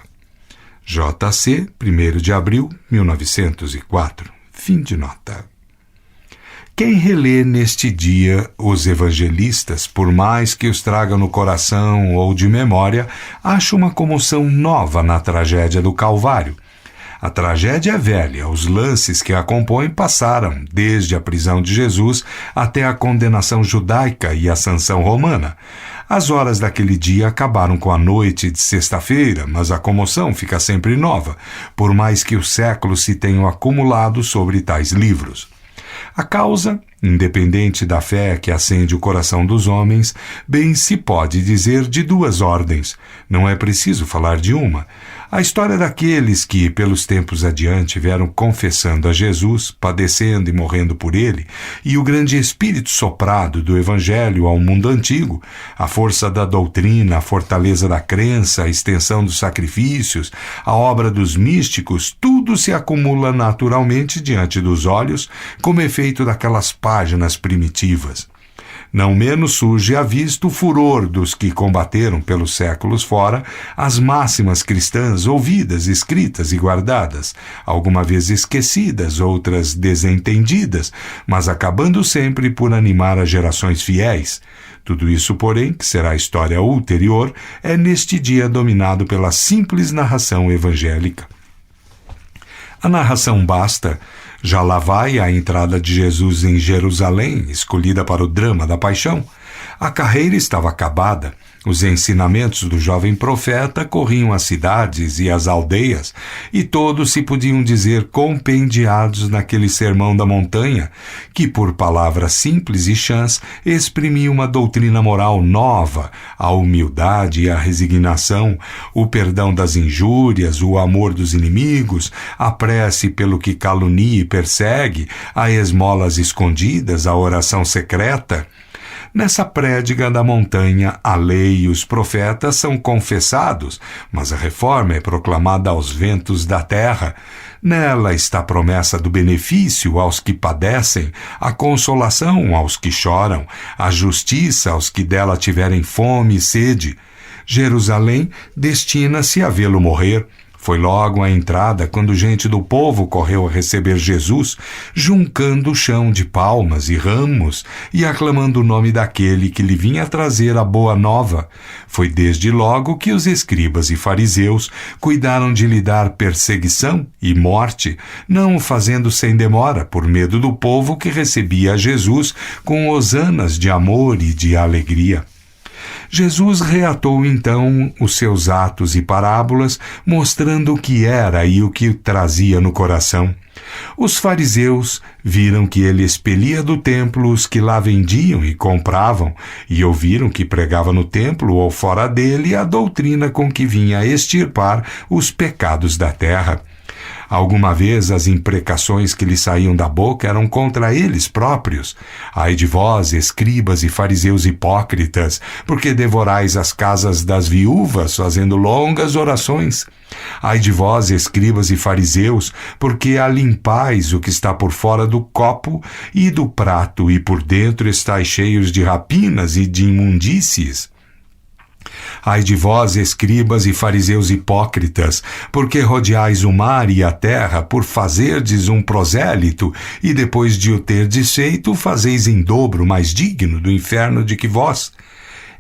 S1: JC, 1º de abril, 1904. Fim de nota. Quem relê neste dia os evangelistas, por mais que os traga no coração ou de memória, acha uma comoção nova na tragédia do Calvário. A tragédia é velha, os lances que a compõem passaram, desde a prisão de Jesus até a condenação judaica e a sanção romana. As horas daquele dia acabaram com a noite de sexta-feira, mas a comoção fica sempre nova, por mais que os séculos se tenham acumulado sobre tais livros. A causa, independente da fé que acende o coração dos homens, bem se pode dizer de duas ordens. Não é preciso falar de uma. A história daqueles que, pelos tempos adiante, vieram confessando a Jesus, padecendo e morrendo por ele, e o grande espírito soprado do Evangelho ao mundo antigo, a força da doutrina, a fortaleza da crença, a extensão dos sacrifícios, a obra dos místicos, tudo se acumula naturalmente diante dos olhos, como efeito daquelas páginas primitivas. Não menos surge à vista o furor dos que combateram pelos séculos fora as máximas cristãs ouvidas, escritas e guardadas, alguma vez esquecidas, outras desentendidas, mas acabando sempre por animar as gerações fiéis. Tudo isso, porém, que será história ulterior, é neste dia dominado pela simples narração evangélica. A narração basta. Já lá vai a entrada de Jesus em Jerusalém, escolhida para o drama da paixão. A carreira estava acabada. Os ensinamentos do jovem profeta corriam as cidades e as aldeias, e todos se podiam dizer compendiados naquele sermão da montanha, que, por palavras simples e chãs, exprimia uma doutrina moral nova, a humildade e a resignação, o perdão das injúrias, o amor dos inimigos, a prece pelo que calunia e persegue, a esmolas escondidas, a oração secreta. Nessa prédica da montanha, a lei e os profetas são confessados, mas a reforma é proclamada aos ventos da terra. Nela está a promessa do benefício aos que padecem, a consolação aos que choram, a justiça aos que dela tiverem fome e sede. Jerusalém destina-se a vê-lo morrer. Foi logo à entrada quando gente do povo correu a receber Jesus, juncando o chão de palmas e ramos e aclamando o nome daquele que lhe vinha trazer a boa nova. Foi desde logo que os escribas e fariseus cuidaram de lhe dar perseguição e morte, não o fazendo sem demora, por medo do povo que recebia a Jesus com hosanas de amor e de alegria. Jesus reatou então os seus atos e parábolas, mostrando o que era e o que trazia no coração. Os fariseus viram que ele expelia do templo os que lá vendiam e compravam, e ouviram que pregava no templo ou fora dele a doutrina com que vinha extirpar os pecados da terra. Alguma vez as imprecações que lhe saíam da boca eram contra eles próprios. Ai de vós, escribas e fariseus hipócritas, porque devorais as casas das viúvas, fazendo longas orações. Ai de vós, escribas e fariseus, porque alimpais o que está por fora do copo e do prato, e por dentro estáis cheios de rapinas e de imundícies. Ai de vós, escribas e fariseus hipócritas, porque rodeais o mar e a terra por fazerdes um prosélito, e depois de o terdes feito, fazeis em dobro mais digno do inferno de que vós.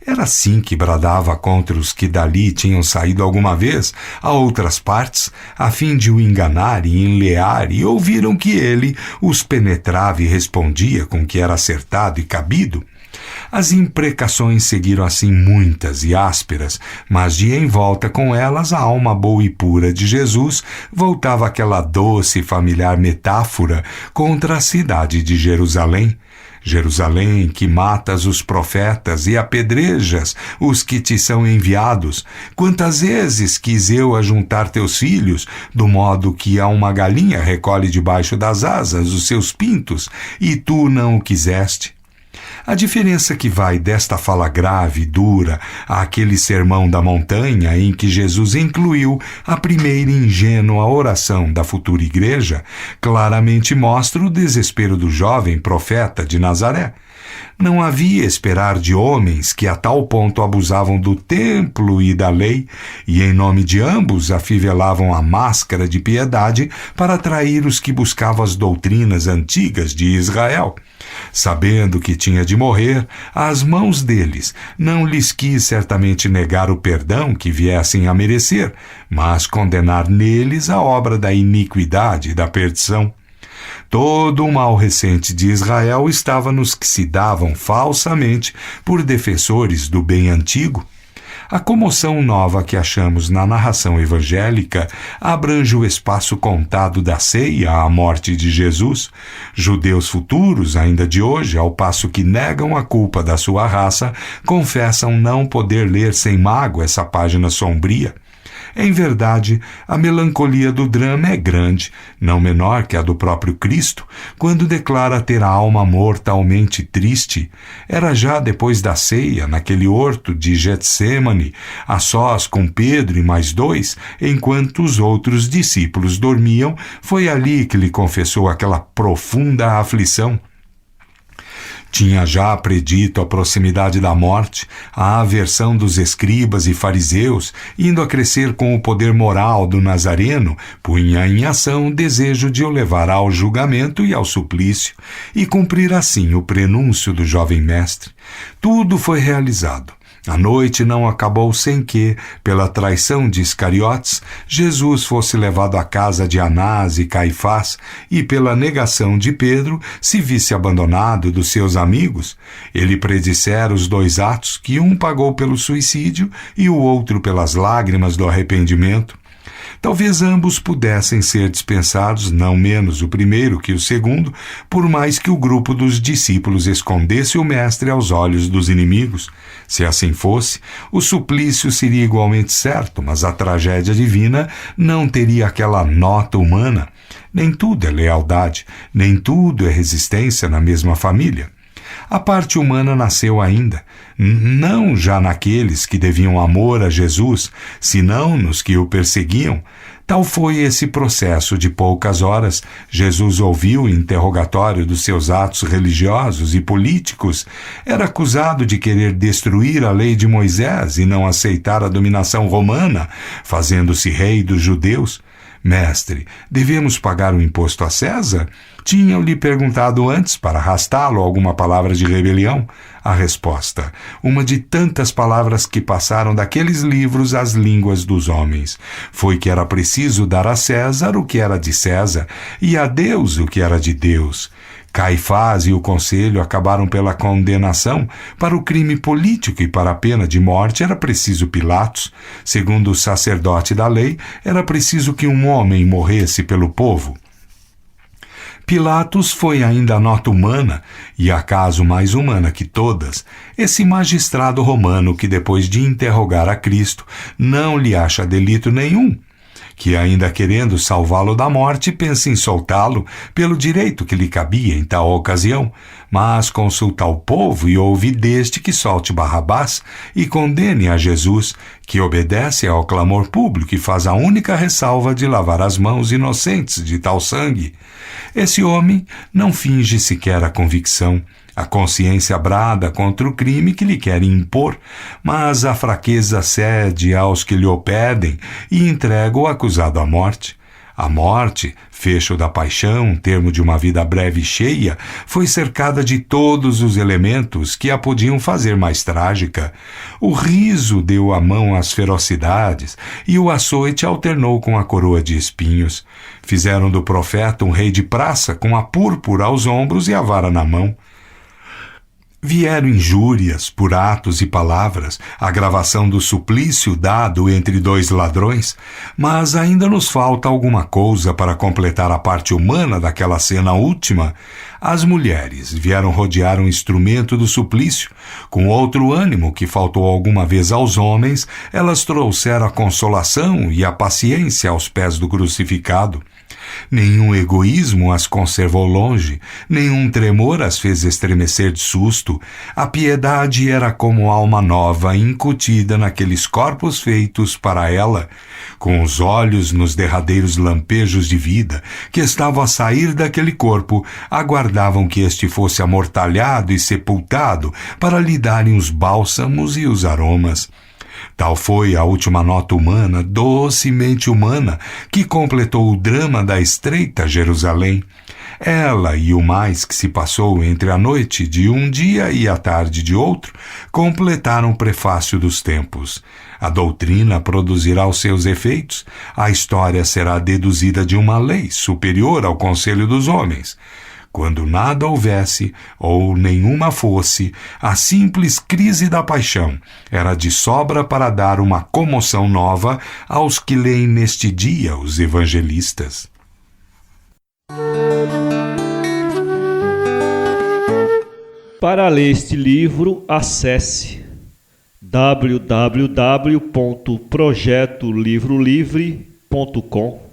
S1: Era assim que bradava contra os que dali tinham saído alguma vez a outras partes, a fim de o enganar e enlear, e ouviram que ele os penetrava e respondia com que era acertado e cabido. As imprecações seguiram assim muitas e ásperas, mas de em volta com elas a alma boa e pura de Jesus voltava aquela doce e familiar metáfora contra a cidade de Jerusalém. Jerusalém, que matas os profetas e apedrejas os que te são enviados, quantas vezes quis eu ajuntar teus filhos, do modo que a uma galinha recolhe debaixo das asas os seus pintos, e tu não o quiseste. A diferença que vai desta fala grave e dura àquele sermão da montanha em que Jesus incluiu a primeira ingênua oração da futura igreja, claramente mostra o desespero do jovem profeta de Nazaré. Não havia esperar de homens que a tal ponto abusavam do templo e da lei, e em nome de ambos afivelavam a máscara de piedade para atrair os que buscavam as doutrinas antigas de Israel. Sabendo que tinha de morrer, às mãos deles, não lhes quis certamente negar o perdão que viessem a merecer, mas condenar neles a obra da iniquidade e da perdição. Todo o mal recente de Israel estava nos que se davam falsamente por defensores do bem antigo. A comoção nova que achamos na narração evangélica abrange o espaço contado da ceia à morte de Jesus. Judeus futuros, ainda de hoje, ao passo que negam a culpa da sua raça, confessam não poder ler sem mágoa essa página sombria. Em verdade, a melancolia do drama é grande, não menor que a do próprio Cristo, quando declara ter a alma mortalmente triste. Era já depois da ceia, naquele horto de Getsêmani, a sós com Pedro e mais 2, enquanto os outros discípulos dormiam, foi ali que lhe confessou aquela profunda aflição. Tinha já predito a proximidade da morte, a aversão dos escribas e fariseus, indo a crescer com o poder moral do Nazareno, punha em ação o desejo de o levar ao julgamento e ao suplício, e cumprir assim o prenúncio do jovem mestre. Tudo foi realizado. A noite não acabou sem que, pela traição de Iscariotes, Jesus fosse levado à casa de Anás e Caifás e, pela negação de Pedro, se visse abandonado dos seus amigos. Ele predissera os 2 atos, que um pagou pelo suicídio e o outro pelas lágrimas do arrependimento. Talvez ambos pudessem ser dispensados, não menos o primeiro que o segundo, por mais que o grupo dos discípulos escondesse o mestre aos olhos dos inimigos. Se assim fosse, o suplício seria igualmente certo, mas a tragédia divina não teria aquela nota humana. Nem tudo é lealdade, nem tudo é resistência na mesma família. A parte humana nasceu ainda, não já naqueles que deviam amor a Jesus, senão nos que o perseguiam. Tal foi esse processo de poucas horas. Jesus ouviu o interrogatório dos seus atos religiosos e políticos. Era acusado de querer destruir a lei de Moisés e não aceitar a dominação romana, fazendo-se rei dos judeus. Mestre, devemos pagar o imposto a César? Tinham-lhe perguntado antes para arrastá-lo alguma palavra de rebelião. A resposta, uma de tantas palavras que passaram daqueles livros às línguas dos homens, foi que era preciso dar a César o que era de César e a Deus o que era de Deus. Caifás e o conselho acabaram pela condenação. Para o crime político e para a pena de morte era preciso Pilatos. Segundo o sacerdote da lei, era preciso que um homem morresse pelo povo. Pilatos foi ainda a nota humana, e acaso mais humana que todas, esse magistrado romano que, depois de interrogar a Cristo, não lhe acha delito nenhum, que, ainda querendo salvá-lo da morte, pensa em soltá-lo pelo direito que lhe cabia em tal ocasião, mas consulta o povo e ouve deste que solte Barrabás e condene a Jesus, que obedece ao clamor público e faz a única ressalva de lavar as mãos inocentes de tal sangue. Esse homem não finge sequer a convicção. A consciência brada contra o crime que lhe querem impor, mas a fraqueza cede aos que lhe o pedem e entrega o acusado à morte. A morte, fecho da paixão, termo de uma vida breve e cheia, foi cercada de todos os elementos que a podiam fazer mais trágica. O riso deu a mão às ferocidades e o açoite alternou com a coroa de espinhos. Fizeram do profeta um rei de praça com a púrpura aos ombros e a vara na mão. Vieram injúrias por atos e palavras, a gravação do suplício dado entre dois ladrões, mas ainda nos falta alguma coisa para completar a parte humana daquela cena última. As mulheres vieram rodear um instrumento do suplício. Com outro ânimo que faltou alguma vez aos homens, elas trouxeram a consolação e a paciência aos pés do crucificado. Nenhum egoísmo as conservou longe, nenhum tremor as fez estremecer de susto. A piedade era como alma nova incutida naqueles corpos feitos para ela, com os olhos nos derradeiros lampejos de vida que estavam a sair daquele corpo, aguardavam que este fosse amortalhado e sepultado para lhe darem os bálsamos e os aromas. Tal foi a última nota humana, docemente humana, que completou o drama da estreita Jerusalém. Ela e o mais que se passou entre a noite de um dia e a tarde de outro completaram o prefácio dos tempos. A doutrina produzirá os seus efeitos, a história será deduzida de uma lei superior ao conselho dos homens. Quando nada houvesse, ou nenhuma fosse, a simples crise da paixão era de sobra para dar uma comoção nova aos que leem neste dia os evangelistas.
S2: Para ler este livro, acesse www.projetolivrolivre.com